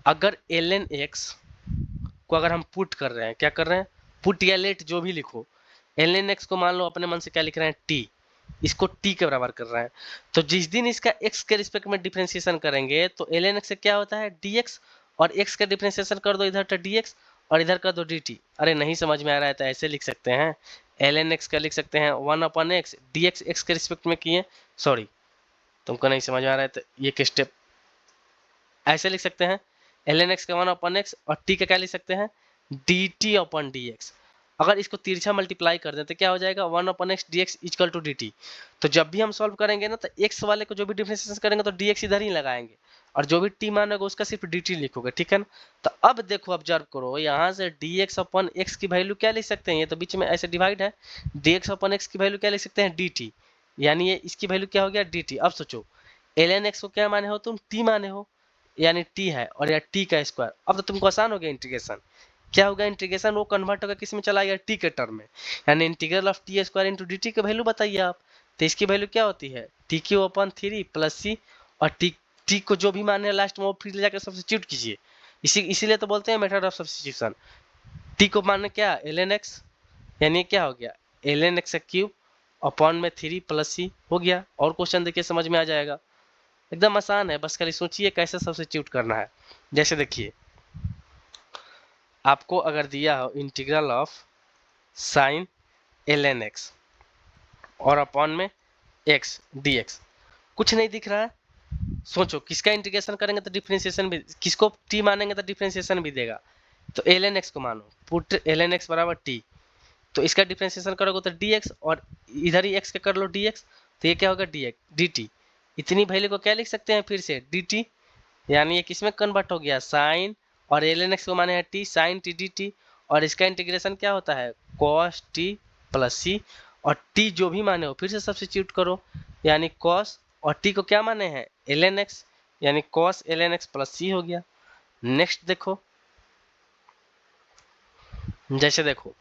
अगर एल एन एक्स को अगर हम पुट कर रहे हैं, क्या कर रहे हैं पुट या लेट जो भी लिखो, एल एन एक्स को मान लो अपने मन से क्या लिख रहे हैं टी, इसको टी के बराबर कर रहे हैं। तो जिस दिन इसका एक्स के रिस्पेक्ट में डिफ्रेंसिएशन करेंगे तो एल एन एक्स से क्या होता है डी एक्स, और एक्स का डिफ्रेंसिएशन कर दो इधर तो डी एक्स और इधर कर दो डी टी। अरे नहीं समझ में आ रहा है तो ऐसे लिख सकते हैं एल एन एक्स का लिख सकते हैं 1/x, डी एक्स एक्स के रिस्पेक्ट में किए, सॉरी तुमको नहीं समझ में आ रहा है तो ये के स्टेप ऐसे लिख सकते हैं एल एन एक्स का 1/x, और टी का क्या लिख सकते हैं D t upon D x. अगर इसको तिरछा मल्टीप्लाई कर दें तो क्या हो जाएगा 1/x dx equal to dt। तो जब भी हम सॉल्व करेंगे ना तो x वाले को जो भी डिफरेंशिएशन करेंगे तो dx इधर ही लगाएंगे, और जो भी t मान होगा उसका सिर्फ dt लिखोगे, ठीक है ना। तो अब देखो ऑब्जर्व करो यहाँ से dx अपॉन x की वैल्यू क्या लिख सकते हैं, ये तो बीच में ऐसे डिवाइड है, dx अपॉन x की वैल्यू क्या लिख सकते हैं dt, यानी ये इसकी वैल्यू क्या हो गया dt। अब सोचो ln x को क्या माने हो तुम t माने हो, यानी t है और या t का स्क्वायर। अब तो तुमको आसान हो गया इंटीग्रेशन, क्या होगा इंटीग्रेशन वो कन्वर्ट होगा किस में चला गया टी के टर्म में, यानी integral of t square into D T की वैल्यू बताइए आप। तो इसकी वैल्यू क्या होती है टी क्यू अपॉन 3 प्लस सी, और टी को जो भी माने लास्ट में वो फिर ले जाकर सब्स्टिट्यूट कीजिए, इसीलिए तो बोलते हैं मेथड ऑफ सब्स्टिट्यूशन। टी को माने क्या एल एन एक्स, यानी क्या हो गया l n x cube upon में 3 प्लस सी हो गया। और क्वेश्चन देखिए समझ में आ जाएगा, एकदम आसान है, बस खाली सोचिए कैसे सब्स्टिट्यूट करना है। जैसे देखिए आपको अगर दिया हो integral of sine l n x और अपॉन में एक्स डी एक्स, कुछ नहीं दिख रहा है, सोचो किसका इंटीग्रेशन करेंगे तो डिफरेंशिएशन भी, किसको टी मानेंगे तो डिफरेंशिएशन भी देगा। तो एल एन एक्स को मानो पुट एल एन एक्स बराबर टी, तो इसका डिफरेंशिएशन करोगे तो डी एक्स, और इधर ही एक्स का कर लो डी एक्स, तो ये क्या होगा डी एक्स डी टी। इतनी वैल्यू को क्या लिख सकते हैं फिर से डी टी, यानी ये किसमें कन्वर्ट हो गया साइन, और एल एन एक्स को माने है t sine t d t, और इसका इंटीग्रेशन क्या होता है कॉस टी प्लस सी, और टी जो भी माने हो फिर से सब्स्टिट्यूट करो, यानी कॉस, और टी को क्या माने हैं एल एन एक्स, यानी cos l n x plus c हो गया। नेक्स्ट देखो जैसे देखो,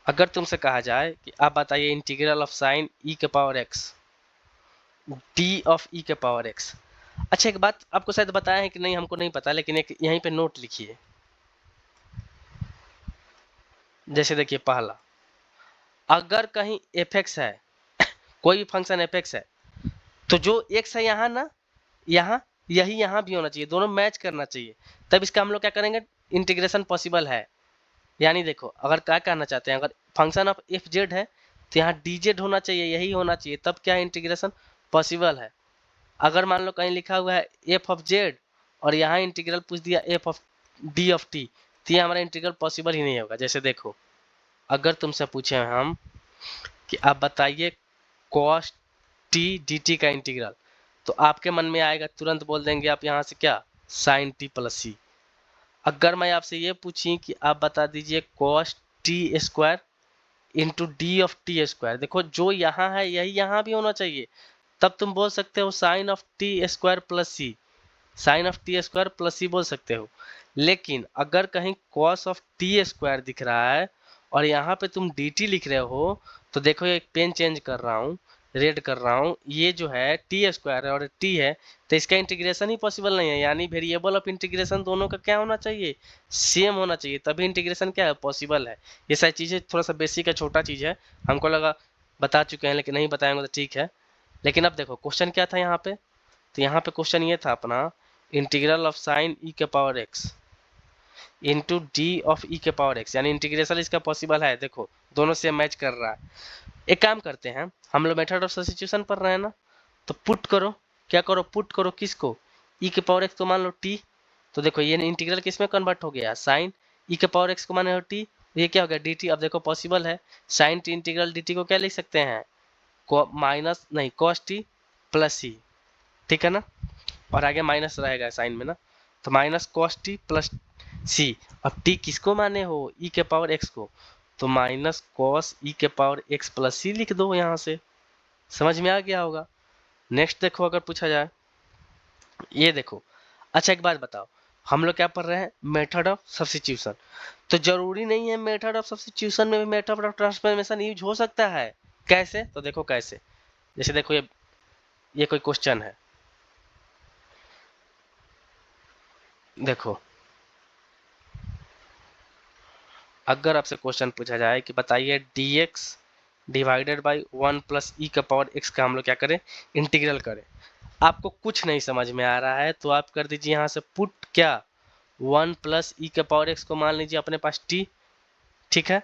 अगर तुमसे कहा जाए कि आप बताइए इंटीग्रल ऑफ साइन ई के power x D of e के पावर एक्स। अच्छा, एक बात आपको शायद बताया है कि नहीं हमको नहीं पता, लेकिन एक यहीं पे नोट लिखिए। जैसे देखिए पहला, अगर कहीं एफ एक्स है, कोई भी फंक्शन एफ एक्स है, तो जो एक्स है यहाँ ना, यहाँ यही यहाँ भी होना चाहिए, दोनों मैच करना चाहिए, तब इसका हम लोग क्या करेंगे, इंटीग्रेशन पॉसिबल है। यानी देखो, अगर क्या कहना चाहते हैं, अगर फंक्शन ऑफ एफ जेड है तो यहाँ डी जेड होना चाहिए, यही होना चाहिए, तब क्या इंटीग्रेशन पॉसिबल है। अगर मान लो कहीं लिखा हुआ है एफ ऑफ जेड और यहाँ इंटीग्रल पूछ दिया F of D of T, तो ये हमारा इंटीग्रल पॉसिबल ही नहीं होगा। जैसे देखो, अगर तुमसे पूछे हम कि आप बताइए कॉस टी डी टी का इंटीग्रल, तो आपके मन में आएगा, तुरंत बोल देंगे आप यहाँ से क्या, साइन टी प्लस सी। अगर मैं आपसे ये पूछी कि आप बता दीजिए cos T square into d of t square, देखो जो यहाँ है यही यहाँ भी होना चाहिए, तब तुम बोल सकते हो sine of t square plus c, sine of t square plus c बोल सकते हो। लेकिन अगर कहीं कॉस ऑफ टी स्क्वायर दिख रहा है और यहाँ पे तुम डी टी लिख रहे हो, तो देखो ये पेन चेंज कर रहा हूँ, रेड कर रहा हूँ, ये जो है टी स्क्वायर है और टी है, तो इसका इंटीग्रेशन ही पॉसिबल नहीं है। यानी वेरिएबल ऑफ इंटीग्रेशन दोनों का क्या होना चाहिए, सेम होना चाहिए, तभी इंटीग्रेशन क्या है, पॉसिबल है। ये सारी चीज़ें थोड़ा सा बेसिक है, छोटा चीज़ है, हमको लगा बता चुके हैं, लेकिन नहीं बताएंगे तो ठीक है। लेकिन अब देखो क्वेश्चन क्या था यहाँ पे, तो यहाँ पे क्वेश्चन ये था अपना, इंटीग्रल ऑफ साइन ई के power x into d of e के पावर एक्स, यानी इंटीग्रेशन इसका पॉसिबल है। देखो दोनों से मैच कर रहा है। एक काम करते हैं, हम लोग मेथड ऑफ सब्स्टिट्यूशन पढ़ रहे हैं ना, तो पुट करो, क्या करो, पुट करो किसको, ई के पावर एक्स को मान लो टी, तो देखो ये इंटीग्रल किस में कन्वर्ट हो गया, साइन ई के पावर एक्स को माने हो टी, ये क्या हो गया डी टी। अब देखो पॉसिबल है, sine t integral d t को क्या लिख सकते हैं, माइनस नहीं कॉस टी प्लस सी, ठीक है ना, और आगे माइनस रहेगा साइन में ना, तो minus cos T plus c. अब टी किसको माने हो, ई के पावर एक्स को, तो माइनस कॉस ई के पावर एक्स प्लस सी लिख दो यहाँ से। समझ में आ गया होगा। नेक्स्ट देखो, अगर पूछा जाए, ये देखो, अच्छा एक बात बताओ, हम लोग क्या पढ़ रहे हैं, मेथड ऑफ सब्स्टिट्यूशन, तो जरूरी नहीं है मेथड ऑफ सब्स्टिट्यूशन में भी मेथड ऑफ ट्रांसफॉर्मेशन यूज हो सकता है। कैसे, तो देखो कैसे, जैसे देखो ये कोई क्वेश्चन है, देखो अगर आपसे क्वेश्चन पूछा जाए कि बताइए dx डिवाइडेड बाई 1 प्लस ई का पावर x का हम लोग क्या करें, इंटीग्रल करें, आपको कुछ नहीं समझ में आ रहा है, तो आप कर दीजिए यहाँ से पुट क्या, 1 प्लस ई का पावर x को मान लीजिए अपने पास t, ठीक है।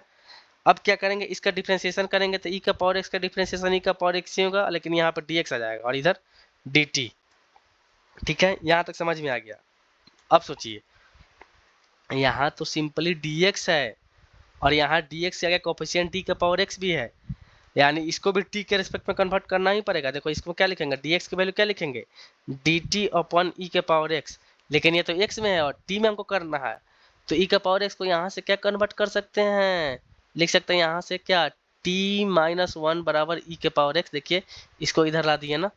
अब क्या करेंगे, इसका डिफ्रेंसिएशन करेंगे तो ई का पावर x का डिफ्रेंसिएशन ई का पावर x ही होगा, लेकिन यहाँ पर dx आ जाएगा और इधर dt, ठीक है, यहाँ तक समझ में आ गया। अब सोचिए, यहाँ तो सिंपली dx है और यहाँ dx के आगे कोफिशिएंट t का पावर x भी है, यानी इसको भी t के रिस्पेक्ट में कन्वर्ट करना ही पड़ेगा। देखो इसको क्या लिखेंगे, dx की वैल्यू क्या लिखेंगे, dt अपॉन e के पावर x, लेकिन ये तो x में है और t में हमको करना है, तो e का पावर x को यहाँ से क्या कन्वर्ट कर सकते हैं, लिख सकते हैं यहाँ से क्या, t माइनस 1 बराबर e के पावर x। देखिए इसको इधर ला दिए ना,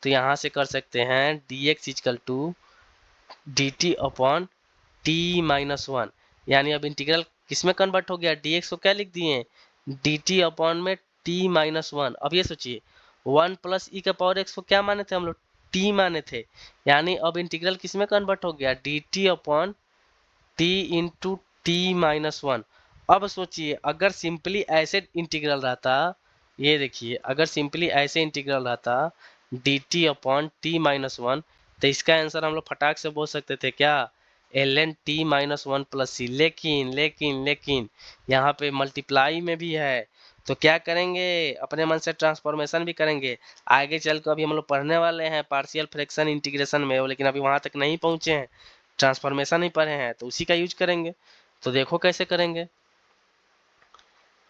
तो यहाँ से कर सकते हैं dx is equal to dt upon t minus 1, यानी अब इंटीग्रल किस में कन्वर्ट हो गया, dx को क्या लिख दिए, dt अपॉन में t माइनस 1। अब ये सोचिए 1 प्लस ई का पावर x को क्या माने थे हम लोग, t माने थे, यानी अब इंटीग्रल किस में कन्वर्ट हो गया, dt upon t into T minus 1। अब सोचिए अगर सिंपली ऐसे इंटीग्रल रहता, ये देखिए अगर सिंपली ऐसे इंटीग्रल रहता dt अपॉन टी माइनस 1, तो इसका आंसर हम लोग फटाक से बोल सकते थे क्या, l n t minus 1 plus c. लेकिन लेकिन लेकिन यहाँ पे मल्टीप्लाई में भी है, तो क्या करेंगे, अपने मन से ट्रांसफॉर्मेशन भी करेंगे। आगे चल कर अभी हम लोग पढ़ने वाले हैं पार्शियल फ्रैक्शन इंटीग्रेशन में, लेकिन अभी वहाँ तक नहीं पहुँचे हैं, ट्रांसफॉर्मेशन ही पढ़े हैं, तो उसी का यूज करेंगे। तो देखो कैसे करेंगे,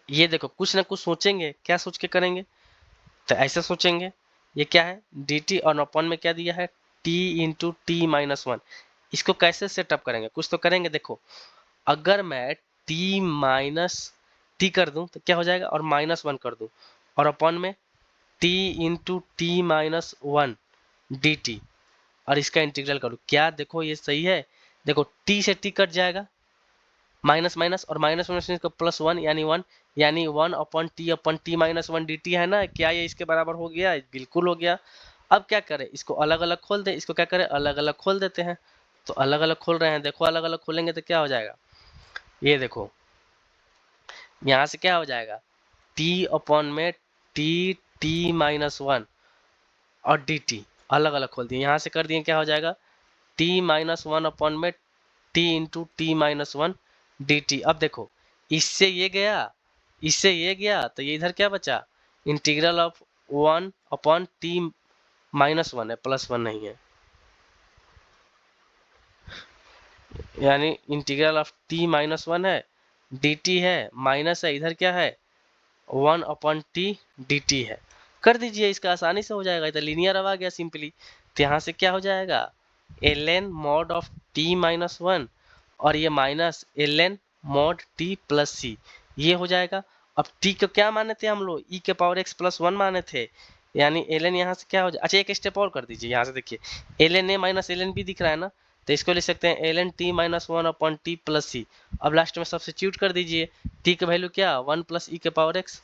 ये देखो कुछ ना कुछ सोचेंगे, क्या सोच के करेंगे, तो ऐसे सोचेंगे, ये क्या है डी टी और अपॉन में क्या दिया है t इंटू टी माइनस 1, इसको कैसे सेटअप करेंगे, कुछ तो करेंगे। देखो अगर मैं t माइनस टी कर दूं तो क्या हो जाएगा, और माइनस 1 कर दूं और अपॉन में t into T minus 1 D t, और इसका इंटीग्रल करूं, क्या देखो ये सही है, देखो t से t कट जाएगा, माइनस माइनस और माइनस माइनस का प्लस वन यानी वन अपन T minus one D T है ना, क्या ये इसके बराबर हो गया? बिल्कुल हो गया। अब क्या करें, इसको अलग अलग खोल दे, इसको क्या करें अलग अलग खोल देते हैं। तो अलग अलग खोल रहे हैं, देखो अलग अलग खोलेंगे तो क्या हो जाएगा, ये देखो यहाँ से क्या हो जाएगा, टी अपॉन में टी टी माइनस वन और डी टी अलग अलग खोल दिए, यहाँ से कर दिए क्या हो जाएगा टी माइनस वन अपॉन में T into T minus one D T. अब देखो इससे ये गया, इससे ये गया, तो ये इधर क्या बचा, integral of one upon t minus one है, प्लस वन नहीं है, यानी integral of t minus one है, डी टी है, माइनस है, इधर क्या है one upon T d T है। कर दीजिए, इसका आसानी से हो जाएगा, तो लीनियर अब आ गया सिंपली। तो यहाँ से क्या हो जाएगा l n mod of t minus one और ये minus l n mod t plus c, ये हो जाएगा। अब टी को क्या माने थे हम लोग, ई के पावर एक्स प्लस वन माने थे, यानी एल एन यहाँ से क्या हो जाए, अच्छा एक स्टेप और कर दीजिए, यहाँ से देखिए l N a minus l n b दिख रहा है ना, तो इसको लिख सकते हैं l n t minus one upon t plus c. अब लास्ट में सब्स्टिट्यूट कर दीजिए, टी की वैल्यू क्या वन प्लस ई के पावर एक्स,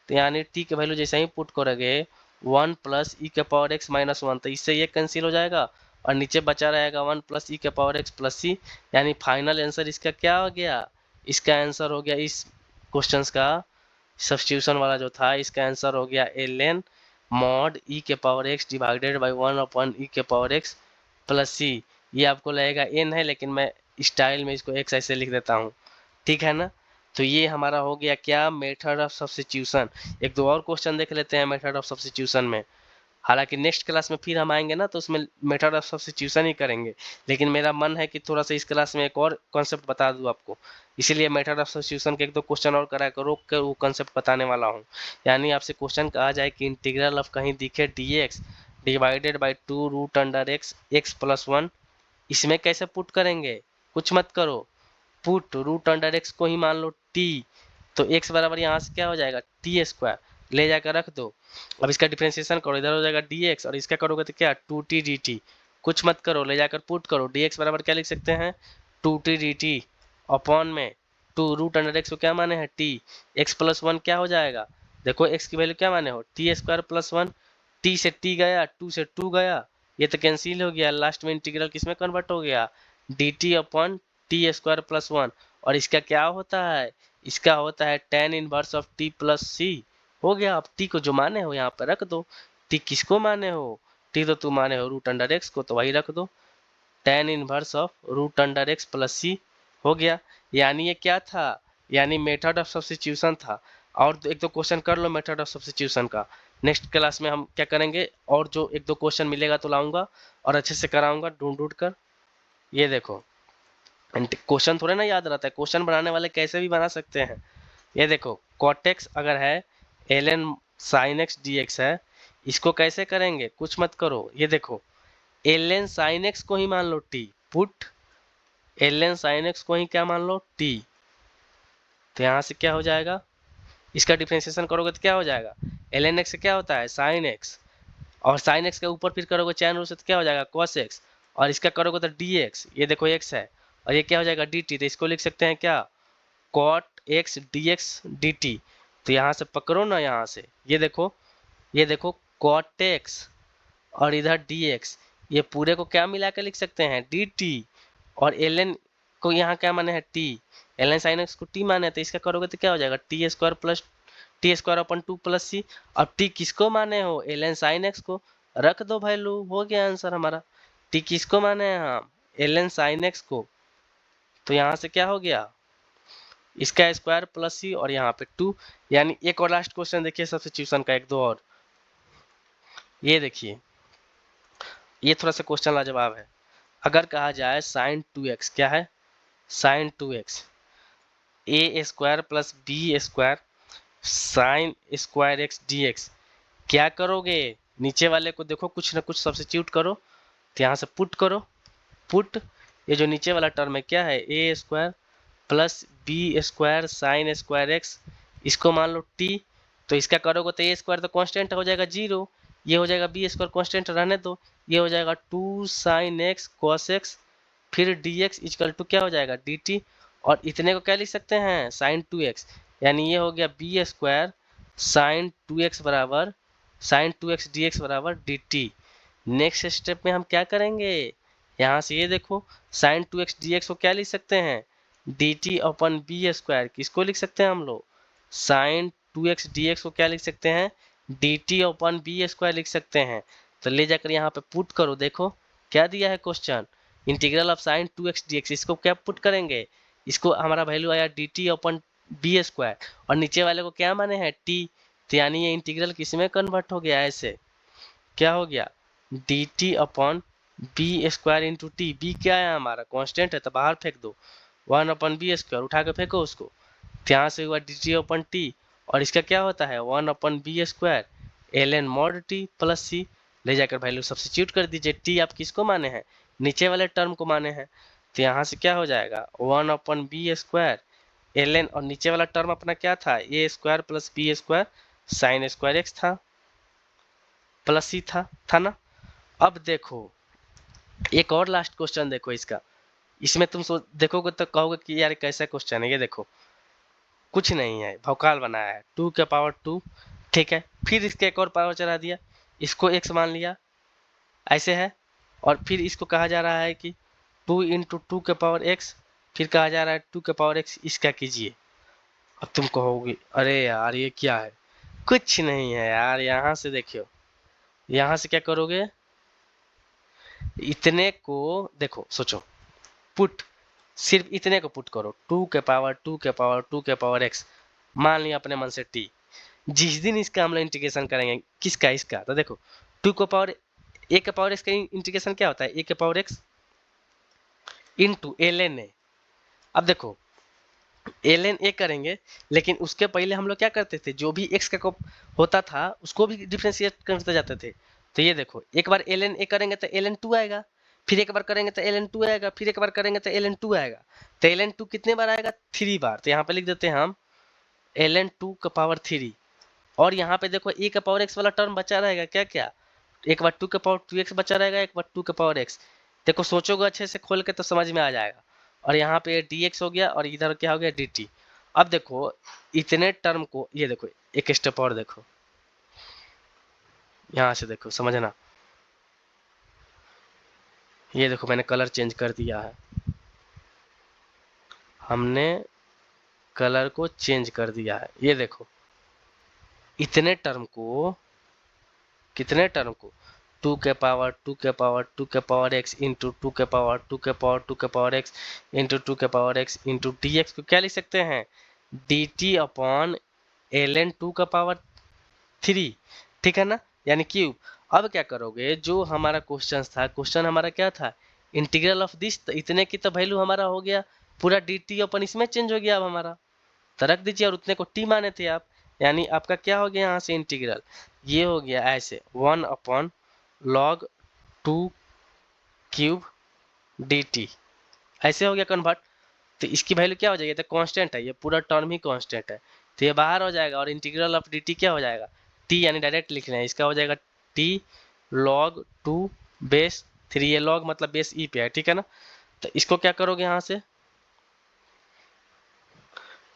तो यानी टी की वैल्यू जैसे ही पुट करोगे वन प्लस ई के पावर एक्स माइनस वन, तो इससे ये कैंसिल हो जाएगा और नीचे बचा रहेगा वन प्लस ई के पावर एक्स प्लस सी, यानी फाइनल आंसर इसका क्या हो गया, इसका आंसर हो गया इस क्वेश्चन का सब्स्टिट्यूशन वाला जो था, इसका आंसर हो गया एल एन मॉड ई के power x divided by one upon e के पावर एक्स प्लस सी। ये आपको लगेगा एन है, लेकिन मैं स्टाइल में इसको एक्स ऐसे लिख देता हूँ, ठीक है ना। तो ये हमारा हो गया क्या, मेथड ऑफ सब्स्टिट्यूशन। एक दो और क्वेश्चन देख लेते हैं मेथड ऑफ सब्स्टिट्यूशन में, हालांकि नेक्स्ट क्लास में फिर हम आएंगे ना तो उसमें मेथड ऑफ सब्स्टिट्यूशन ही करेंगे, लेकिन मेरा मन है कि थोड़ा सा इस क्लास में एक और कॉन्सेप्ट बता दूं आपको, इसीलिए मेथड ऑफ सब्स्टिट्यूशन के एक दो क्वेश्चन और करा कर रोक कर वो कॉन्सेप्ट बताने वाला हूँ। यानी आपसे क्वेश्चन कहा जाए कि इंटीग्रल ऑफ कहीं दिखे d x divided by two root under x x plus one, इसमें कैसे पुट करेंगे, कुछ मत करो, पुट रूट अंडर एक्स को ही मान लो टी, तो एक्स बराबर यहाँ से क्या हो जाएगा टी स्क्वायर, ले जाकर रख दो। अब इसका डिफ्रेंसिएशन करो, इधर हो जाएगा डी एक्स और इसका करोगे तो क्या टू टी डी टी, कुछ मत करो ले जाकर पुट करो, डी एक्स बराबर क्या लिख सकते हैं two t d t upon में टू रूट अंडर एक्स को क्या माने हैं टी, एक्स प्लस वन क्या हो जाएगा, देखो एक्स की वैल्यू क्या माने हो T square plus one, T से टी गया, टू से टू गया, ये तो कैंसिल हो गया, लास्ट में इंटीग्रल किसमें कन्वर्ट हो गया d t upon t square plus one, और इसका क्या होता है, इसका होता है tan inverse of t plus c. हो गया, अब टी को जो माने हो यहाँ पर रख दो, टी किसको माने हो, टी तो तुम माने हो रूट अंडर एक्स को, तो वही रख दो, tan inverse of root under x plus c हो गया। यानी ये क्या था, यानी मेथड ऑफ सब्स्टिट्यूशन था। और एक दो क्वेश्चन कर लो मेथड ऑफ सब्स्टिट्यूशन का, नेक्स्ट क्लास में हम क्या करेंगे, और जो एक दो क्वेश्चन मिलेगा तो लाऊंगा और अच्छे से कराऊंगा ढूंढ ढूंढ कर। ये देखो क्वेश्चन थोड़े ना याद रहता है, क्वेश्चन बनाने वाले कैसे भी बना सकते हैं। ये देखो cot x अगर है l n sine x d x है, इसको कैसे करेंगे, कुछ मत करो, ये देखो एल एन साइन एक्स को ही मान लो t, put l n sine x को ही क्या मान लो टी, तो यहाँ से क्या हो जाएगा, इसका डिफ्रेंसिएशन करोगे तो क्या हो जाएगा एल एन एक्स से क्या होता है साइन एक्स, और साइन एक्स के ऊपर फिर करोगे चैन रूल से तो क्या हो जाएगा cos एक्स, और इसका करोगे तो डी एक्स, ये देखो एक्स है और ये क्या हो जाएगा डी टी, तो इसको लिख सकते हैं क्या cot x dx dt। तो यहाँ से पकड़ो ना, यहाँ से ये देखो cot x और इधर dx, ये पूरे को क्या मिला के लिख सकते हैं dt, और ln को यहाँ क्या माने हैं t, ln sin x को t माने, तो इसका करोगे तो क्या हो जाएगा t square plus t square upon two plus c. अब t किसको माने हो ln sin x को, रख दो वैल्यू, हो गया आंसर हमारा। t किसको माने हैं हम ln sin x को, तो यहाँ से क्या हो गया इसका स्क्वायर प्लस सी और यहाँ पे टू। यानी एक और लास्ट क्वेश्चन देखिए सब्स्टिट्यूशन का, एक दो और, ये देखिए ये थोड़ा सा क्वेश्चन लाजवाब है। अगर कहा जाए साइन टू एक्स, क्या है sine two x a square plus b square sine square x d x, क्या करोगे, नीचे वाले को देखो कुछ ना कुछ सब्स्टिट्यूट करो, तो यहाँ से पुट करो, पुट ये जो नीचे वाला टर्म है क्या है a square plus b square sine square x, इसको मान लो टी, तो इसका करोगे तो ए स्क्वायर तो कांस्टेंट हो जाएगा जीरो, ये हो जाएगा बी स्क्वायर कांस्टेंट रहने दो, ये हो जाएगा two sine x cos x, फिर डी एक्स इजकल टू क्या हो जाएगा डी टी, और इतने को क्या लिख सकते हैं साइन 2x, यानी ये हो गया बी स्क्वायर साइन 2x बराबर साइन 2x dx बराबर dt। नेक्स्ट स्टेप में हम क्या करेंगे, यहाँ से ये देखो साइन 2x dx को क्या लिख सकते हैं dt अपन बी स्क्वायर, किसको लिख सकते हैं हम लोग साइन 2x dx को क्या लिख सकते हैं dt अपन बी स्क्वायर लिख सकते हैं। तो ले जाकर यहाँ पे पुट करो, देखो क्या दिया है question, integral of sign 2x dx, इसको क्या पुट करेंगे, इसको हमारा वैल्यू आया dt अपन बी स्क्वायर और नीचे वाले को क्या माने हैं t, तो यानी ये इंटीग्रल किस में कन्वर्ट हो गया, ऐसे क्या हो गया dt upon b square into t, b क्या है हमारा कांस्टेंट है तो बाहर फेंक दो, 1 अपॉन बी स्क्वायर उठा के फेंको उसको, यहाँ से हुआ डी टी अपन टी और इसका क्या होता है 1 upon b square l n mod t plus c, ले जाकर वैल्यू सब्स्टिट्यूट कर दीजिए, टी आप किसको माने हैं नीचे वाले टर्म को माने हैं, तो यहाँ से क्या हो जाएगा 1 upon b square l n और नीचे वाला टर्म अपना क्या था a square plus b square sine square x था प्लस सी था ना। अब देखो एक और लास्ट क्वेश्चन देखो इसका, इसमें तुम देखोगे तो कहोगे कि यार कैसा क्वेश्चन है, ये देखो कुछ नहीं है भौकाल बनाया है 2 के पावर 2, ठीक है, फिर इसके एक और पावर चढ़ा दिया, इसको x मान लिया ऐसे है, और फिर इसको कहा जा रहा है कि 2 इंटू 2 के पावर x, फिर कहा जा रहा है 2 के पावर x, इसका कीजिए। अब तुम कहोगे अरे यार ये क्या है, कुछ नहीं है यार, यहाँ से देखियो, यहाँ से क्या करोगे इतने को देखो सोचो पुट, सिर्फ इतने को पुट करो 2 के पावर 2 के पावर 2 के पावर x, मान लिया अपने मन से t, जिस दिन इसका हम लोग इंटीग्रेशन करेंगे किसका इसका, तो देखो 2 के पावर a के पावर x का इंटीग्रेशन क्या होता है a के power x into L N A. अब देखो एल एन ए करेंगे, लेकिन उसके पहले हम लोग क्या करते थे जो भी x का होता था उसको भी डिफ्रेंशिएट करते जाते थे, तो ये देखो एक बार एल एन ए करेंगे तो एल एन टू आएगा, फिर एक बार करेंगे तो एल एन टू आएगा, फिर एक बार करेंगे तो एल एन टू आएगा, तो एल एन टू कितने बार आएगा 3 बार, तो यहाँ पे लिख देते हैं हम एल एन टू का पावर 3, और यहाँ पे देखो ए का पावर एक्स वाला टर्म बचा रहेगा क्या क्या, एक बार 2 का पावर 2x बचा रहेगा, एक बार 2 का पावर x, देखो सोचोगे अच्छे से खोल के तो समझ में आ जाएगा, और यहाँ पे dx हो गया और इधर क्या हो गया dt। अब देखो इतने टर्म को, ये देखो एक स्टेप और देखो, यहाँ से देखो समझना, ये देखो मैंने कलर चेंज कर दिया है, हमने कलर को चेंज कर दिया है, ये देखो इतने टर्म को, कितने टर्म को 2 के पावर 2 के पावर 2 के पावर x इंटू 2 के पावर 2 के पावर 2 के पावर x इंटू 2 के पावर x इंटू dx को क्या लिख सकते हैं dt अपॉन एल एन 2 का पावर 3, ठीक है ना, यानी क्यूब। अब क्या करोगे जो हमारा क्वेश्चन था, क्वेश्चन हमारा क्या था इंटीग्रल ऑफ दिस, तो इतने की तो वैल्यू हमारा हो गया पूरा dt अपन इसमें चेंज हो गया अब हमारा, तो रख दीजिए और उतने को t माने थे आप, यानी आपका क्या हो गया यहाँ से इंटीग्रल, ये हो गया ऐसे 1 अपॉन लॉग 2 क्यूब dt, ऐसे हो गया कन्वर्ट, तो इसकी वैल्यू क्या हो जाएगी, तो कांस्टेंट है, ये पूरा टर्म ही कांस्टेंट है, तो ये बाहर हो जाएगा और इंटीग्रल ऑफ dt क्या हो जाएगा t, यानी डायरेक्ट लिख रहे हैं, इसका हो जाएगा t लॉग 2 बेस 3, ये लॉग मतलब बेस e पे है, ठीक है ना, तो इसको क्या करोगे यहाँ से,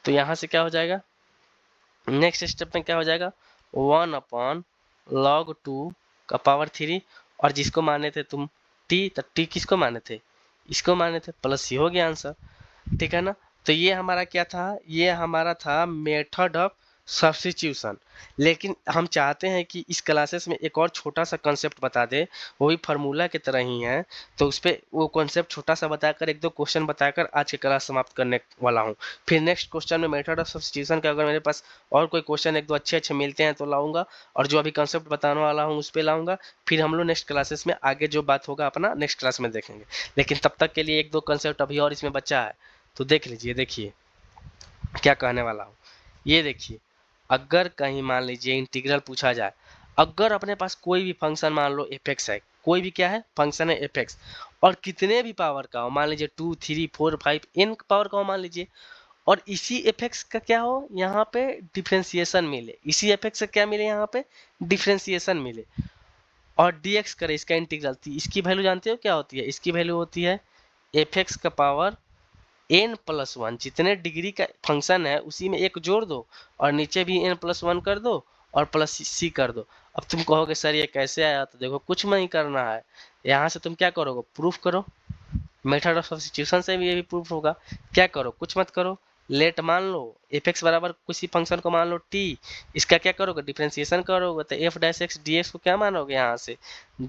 तो यहाँ से क्या हो जाएगा नेक्स्ट स्टेप में क्या हो जाएगा 1 अपॉन लॉग 2 का पावर 3, और जिसको माने थे तुम t, तो t किसको माने थे, इसको माने थे, प्लस सी हो गया आंसर, ठीक है ना। तो ये हमारा क्या था, ये हमारा था मेथड ऑफ सब्स्टिट्यूशन, लेकिन हम चाहते हैं कि इस क्लासेस में एक और छोटा सा कंसेप्ट बता दे, वो भी फार्मूला की तरह ही है, तो उस पर वो कॉन्सेप्ट छोटा सा बताकर एक दो क्वेश्चन बताकर आज की क्लास समाप्त करने वाला हूँ। फिर नेक्स्ट क्वेश्चन में मेथड ऑफ सब्स्टिट्यूशन का अगर मेरे पास और कोई क्वेश्चन एक दो अच्छे मिलते हैं तो लाऊंगा, और जो अभी कंसेप्ट बताने वाला हूँ उस पर लाऊंगा, फिर हम लोग नेक्स्ट क्लासेस में आगे जो बात होगा अपना नेक्स्ट क्लास में देखेंगे, लेकिन तब तक के लिए एक दो कंसेप्ट अभी और इसमें बचा है, तो देख लीजिए, देखिए क्या कहने वाला हूँ, ये देखिए अगर कहीं मान लीजिए इंटीग्रल पूछा जाए, अगर अपने पास कोई भी फंक्शन मान लो एफ है, कोई भी क्या है फंक्शन है एफ, और कितने भी पावर का हो, मान लीजिए 2 3 4 5 n पावर का हो मान लीजिए, और इसी एफ का क्या हो यहाँ पे डिफ्रेंसिएशन मिले, इसी एफ से क्या मिले यहाँ पे डिफ्रेंसिएशन मिले, और dx करे इसका इंटीग्रल, इसकी वैल्यू जानते हो क्या होती है, इसकी वैल्यू होती है एफ का पावर n+1 जितने डिग्री का फंक्शन है उसी में एक जोड़ दो और नीचे भी n+1 कर दो और प्लस सी कर दो। अब तुम कहोगे सर ये कैसे आया, तो देखो कुछ नहीं करना है, यहाँ से तुम क्या करोगे, प्रूफ करो। मेथड ऑफ सब्स्टिट्यूशन से भी ये भी प्रूफ होगा। क्या करो, कुछ मत करो, लेट मान लो f(x) बराबर किसी फंक्शन को मान लो t, इसका क्या करोगे, डिफ्रेंसिएशन करोगे, तो f'(x) dx को क्या मानोगे यहाँ से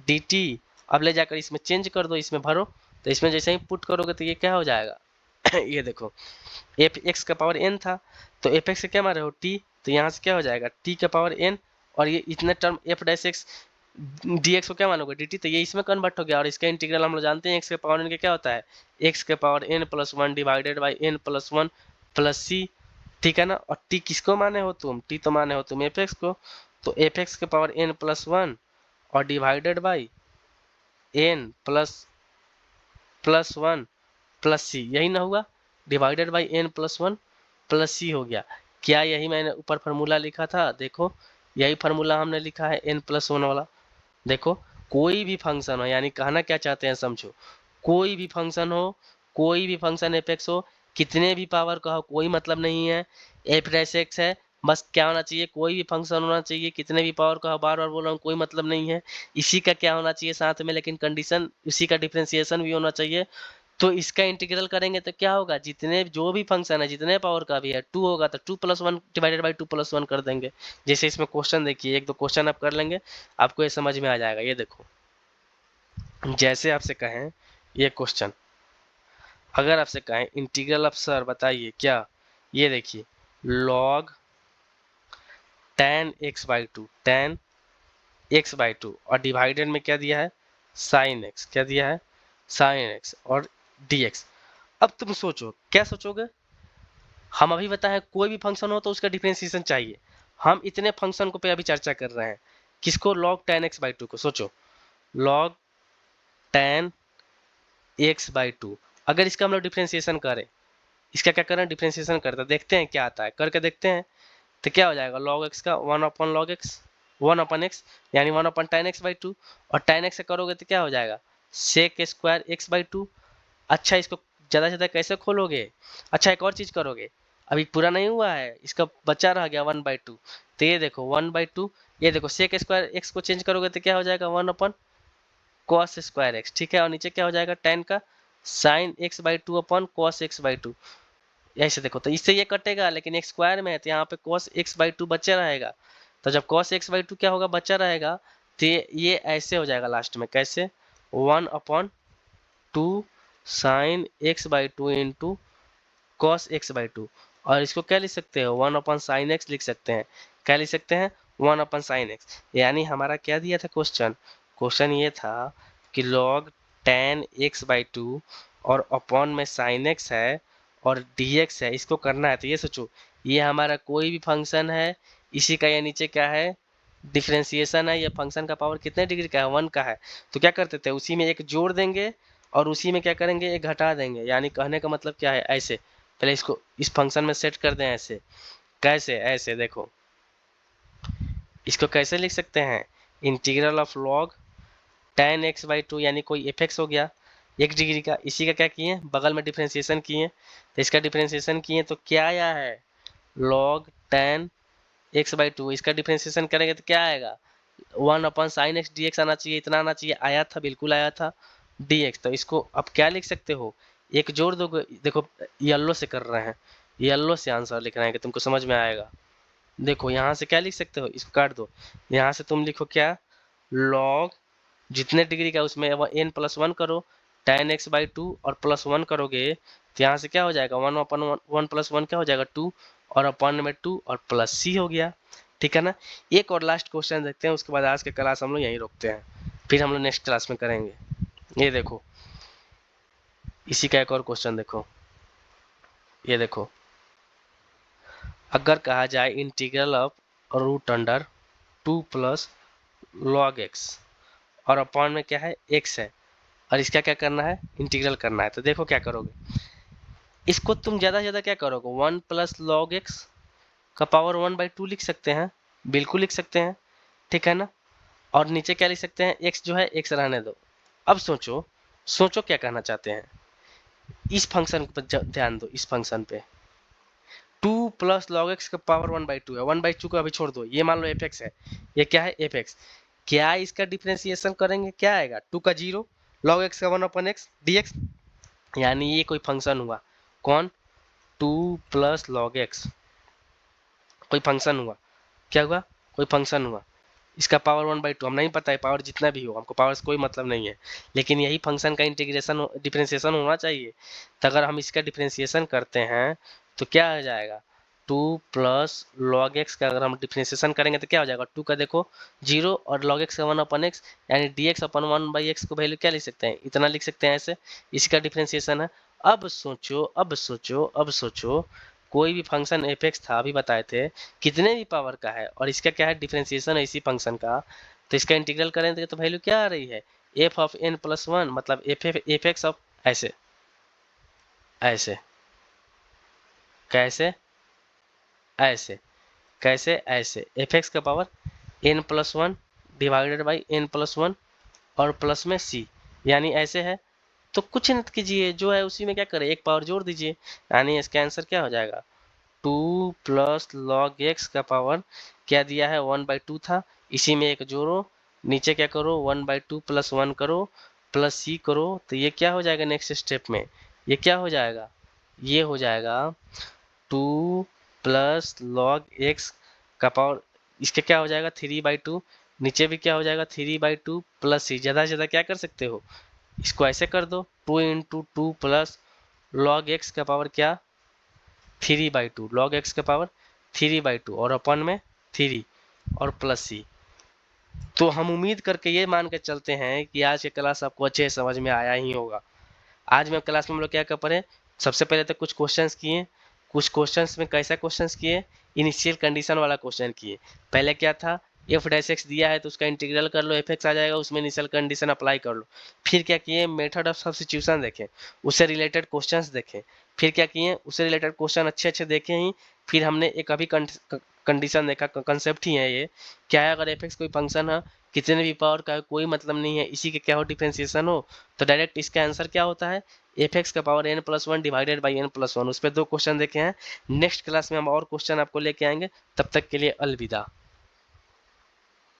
dt। अब ले जाकर इसमें चेंज कर दो, इसमें भरो, तो इसमें जैसे ही पुट करोगे तो ये क्या हो जाएगा ये देखो f(x) का पावर n था, तो f(x) से क्या मान रहे हो t, तो यहाँ से क्या हो जाएगा t का पावर n, और ये इतने टर्म f'(x) dx को क्या मानोगे dt, तो ये इसमें कन्वर्ट हो गया। और इसका इंटीग्रल हम लोग जानते हैं x के पावर n के क्या होता है, x के power n+1 divided by n+1 plus c, ठीक है ना। और t किसको माने हो तुम, t तो माने हो तुम f(x) को, तो f(x) के पावर n+1 और डिवाइडेड बाई n+1 प्लस सी, यही ना हुआ, divided by n+1 plus c हो गया। क्या यही मैंने ऊपर फार्मूला लिखा था, देखो यही फार्मूला हमने लिखा है n+1 वाला। देखो कोई भी फंक्शन हो, यानी कहना क्या चाहते हैं समझो, कोई भी फंक्शन हो, कोई भी फंक्शन f(x) हो, कितने भी पावर का हो कोई मतलब नहीं है, f'(x) है, बस क्या होना चाहिए, कोई भी फंक्शन होना चाहिए, कितने भी पावर का हो, बार बार बोल रहा हूँ कोई मतलब नहीं है, इसी का क्या होना चाहिए साथ में, लेकिन कंडीशन इसी का डिफ्रेंसिएशन भी होना चाहिए। तो इसका इंटीग्रल करेंगे तो क्या होगा, जितने जो भी फंक्शन है जितने पावर का भी है 2 होगा तो 2+1 डिवाइडेड बाई 2+1 कर देंगे। जैसे इसमें क्वेश्चन देखिए, एक दो क्वेश्चन आप कर लेंगे आपको ये समझ में आ जाएगा। ये देखो जैसे आपसे कहें ये क्वेश्चन, अगर आपसे कहें इंटीग्रल ऑफ सर बताइए क्या, ये देखिए log tan x/2 tan x/2 और डिवाइडेड में क्या दिया है sin x, क्या दिया है sin x और dx। अब तुम सोचो क्या सोचोगे, हम अभी बताएं कोई भी फंक्शन हो तो उसका डिफरेंशिएशन चाहिए, हम इतने फंक्शन को पे अभी चर्चा कर रहे हैं, किसको log tan x/2 को, सोचो log tan x/2, अगर इसका हम लोग डिफरेंशिएशन करें, इसका क्या करें डिफरेंशिएशन करते देखते हैं क्या आता है, करके देखते हैं, तो क्या हो जाएगा log x का 1/log x 1/x यानी 1/tan x/2, और tan x से करोगे तो क्या हो जाएगा sec² x/2। अच्छा इसको ज़्यादा से ज़्यादा कैसे खोलोगे, अच्छा एक और चीज़ करोगे, अभी पूरा नहीं हुआ है, इसका बचा रह गया 1/2, तो ये देखो 1/2, ये देखो sec² x को चेंज करोगे तो क्या हो जाएगा 1/cos² x, ठीक है, और नीचे क्या हो जाएगा tan का sin x/2/cos x/2। ऐसे देखो तो इससे ये कटेगा, लेकिन x स्क्वायर में है तो यहाँ पे cos x/2 बचा रहेगा, तो जब cos x/2 क्या होगा बचा रहेगा, तो ये ऐसे हो जाएगा लास्ट में, कैसे 1/2 sin x/2 into cos x/2, और इसको क्या लिख सकते हो 1/sin x लिख सकते हैं, क्या लिख सकते हैं 1/sin x। यानी हमारा क्या दिया था क्वेश्चन, क्वेश्चन ये था कि log tan x/2 और अपॉन में sin x है और dx है, इसको करना है। तो ये सोचो ये हमारा कोई भी फंक्शन है, इसी का ये नीचे क्या है डिफ्रेंसिएशन है, ये फंक्शन का पावर कितने डिग्री का है 1 का है, तो क्या करते थे उसी में एक जोड़ देंगे और उसी में क्या करेंगे एक घटा देंगे, यानी कहने का मतलब क्या है, ऐसे पहले इसको इस फंक्शन में सेट कर दें, ऐसे कैसे, ऐसे देखो इसको कैसे लिख सकते हैं, integral of log tan x/2 यानी कोई f(x) हो गया 1 डिग्री का, इसी का क्या किए बगल में डिफ्रेंसिएशन किए, तो इसका डिफ्रेंसिएशन किए तो क्या आया है log tan x/2, इसका डिफ्रेंसिएशन करेंगे तो क्या आएगा 1/sin x dx आना चाहिए, इतना आना चाहिए, आया था बिल्कुल आया था dx। तो इसको अब क्या लिख सकते हो, एक जोड़ दो, देखो येलो से कर रहे हैं, येलो से आंसर लिख रहे हैं कि तुमको समझ में आएगा। देखो यहाँ से क्या लिख सकते हो, इसको काट दो, यहाँ से तुम लिखो क्या log जितने डिग्री का उसमें n+1 करो tan x/2 और +1 करोगे तो यहाँ से क्या हो जाएगा 1/1 क्या हो जाएगा 2 और अपन में 2 और प्लस सी हो गया, ठीक है ना। एक और लास्ट क्वेश्चन देखते हैं, उसके बाद आज के क्लास हम लोग यहीं रोकते हैं, फिर हम लोग नेक्स्ट क्लास में करेंगे। ये देखो इसी का एक और क्वेश्चन देखो, ये देखो अगर कहा जाए integral of √2 plus log x और अपॉन में क्या है x है, और इसका क्या करना है इंटीग्रल करना है, तो देखो क्या करोगे, इसको तुम ज़्यादा से ज़्यादा क्या करोगे 1 प्लस log x का पावर 1/2 लिख सकते हैं, बिल्कुल लिख सकते हैं, ठीक है ना। और नीचे क्या लिख सकते हैं x जो है x रहने दो। अब सोचो सोचो क्या कहना चाहते हैं, इस फंक्शन पर ध्यान दो, इस फंक्शन पे 2 प्लस लॉग एक्स का पावर 1/2 है, 1/2 को अभी छोड़ दो, ये मान लो एफ एक्स है, ये क्या है एफ एक्स। क्या इसका डिफ्रेंसिएशन करेंगे, क्या आएगा 2 का 0, लॉग एक्स का 1/x dx, यानी ये कोई फंक्शन हुआ, कौन 2 प्लस लॉग एक्स, कोई फंक्शन हुआ, क्या हुआ कोई फंक्शन हुआ, इसका पावर 1/2, हम नहीं पता है पावर जितना भी हो, हमको पावर से कोई मतलब नहीं है, लेकिन यही फंक्शन का इंटीग्रेशन डिफरेंशिएशन होना चाहिए। तो अगर हम इसका डिफरेंशिएशन करते हैं तो क्या हो जाएगा 2 प्लस लॉग एक्स का अगर हम डिफरेंशिएशन करेंगे तो क्या हो जाएगा 2 का देखो 0 और log x का 1/x, यानी dx अपन 1/x को वैल्यू क्या लिख सकते हैं, इतना लिख सकते हैं ऐसे, इसका डिफरेंशिएशन है। अब सोचो अब सोचो अब सोचो, कोई भी फंक्शन एफ एक्स था अभी बताए थे कितने भी पावर का है और इसका क्या है डिफरेंशिएशन है इसी फंक्शन का, तो इसका इंटीग्रल करेंगे तो वैल्यू क्या आ रही है F of N plus one, मतलब एफ एक्स ऑफ ऐसे ऐसे कैसे ऐसे कैसे ऐसे एफ एक्स का power N plus one divided by N plus one और प्लस में सी, यानी ऐसे है। तो कुछ न कीजिए, जो है उसी में क्या करें एक पावर जोड़ दीजिए, यानी इसका आंसर क्या हो जाएगा 2 प्लस लॉग एक्स का पावर क्या दिया है 1/2 था, इसी में एक जोड़ो, नीचे क्या करो 1/2 प्लस 1 करो प्लस सी करो, तो ये क्या हो जाएगा नेक्स्ट स्टेप में, ये क्या हो जाएगा, ये हो जाएगा 2 प्लस लॉग एक्स का पावर, इसके क्या हो जाएगा 3/2, नीचे भी क्या हो जाएगा 3/2 प्लस सी, ज़्यादा से ज़्यादा क्या कर सकते हो इसको ऐसे कर दो 2 इंटू 2 प्लस लॉग एक्स का पावर क्या 3/2, लॉग एक्स का पावर 3/2 और अपन में 3 और प्लस सी। तो हम उम्मीद करके ये मान के चलते हैं कि आज की क्लास आपको अच्छे से समझ में आया ही होगा। आज में क्लास में हम लोग क्या कर पढ़े, सबसे पहले तो कुछ क्वेश्चंस किए, कुछ क्वेश्चंस में कैसा क्वेश्चंस किए इनिशियल कंडीशन वाला क्वेश्चन किए। पहले क्या था एफ डैश एक्स दिया है तो उसका इंटीग्रल कर लो एफ एक्स आ जाएगा, उसमें इनिशियल कंडीशन अप्लाई कर लो। फिर क्या किए मेथड ऑफ सब्स्टिट्यूशन देखें, उससे रिलेटेड क्वेश्चंस देखें। फिर क्या किए उससे रिलेटेड क्वेश्चन अच्छे अच्छे देखे ही, फिर हमने एक अभी कंडीशन देखा, कंसेप्ट ही है ये, क्या है अगर एफ एक्स कोई फंक्शन है कितने भी पावर का है कोई मतलब नहीं है, इसी के क्या हो डिफ्रेंसिएशन हो, तो डायरेक्ट इसका आंसर क्या होता है एफ एक्स का power N plus one divided by N plus one. उस पर 2 क्वेश्चन देखे हैं, नेक्स्ट क्लास में हम और क्वेश्चन आपको लेके आएंगे, तब तक के लिए अलविदा।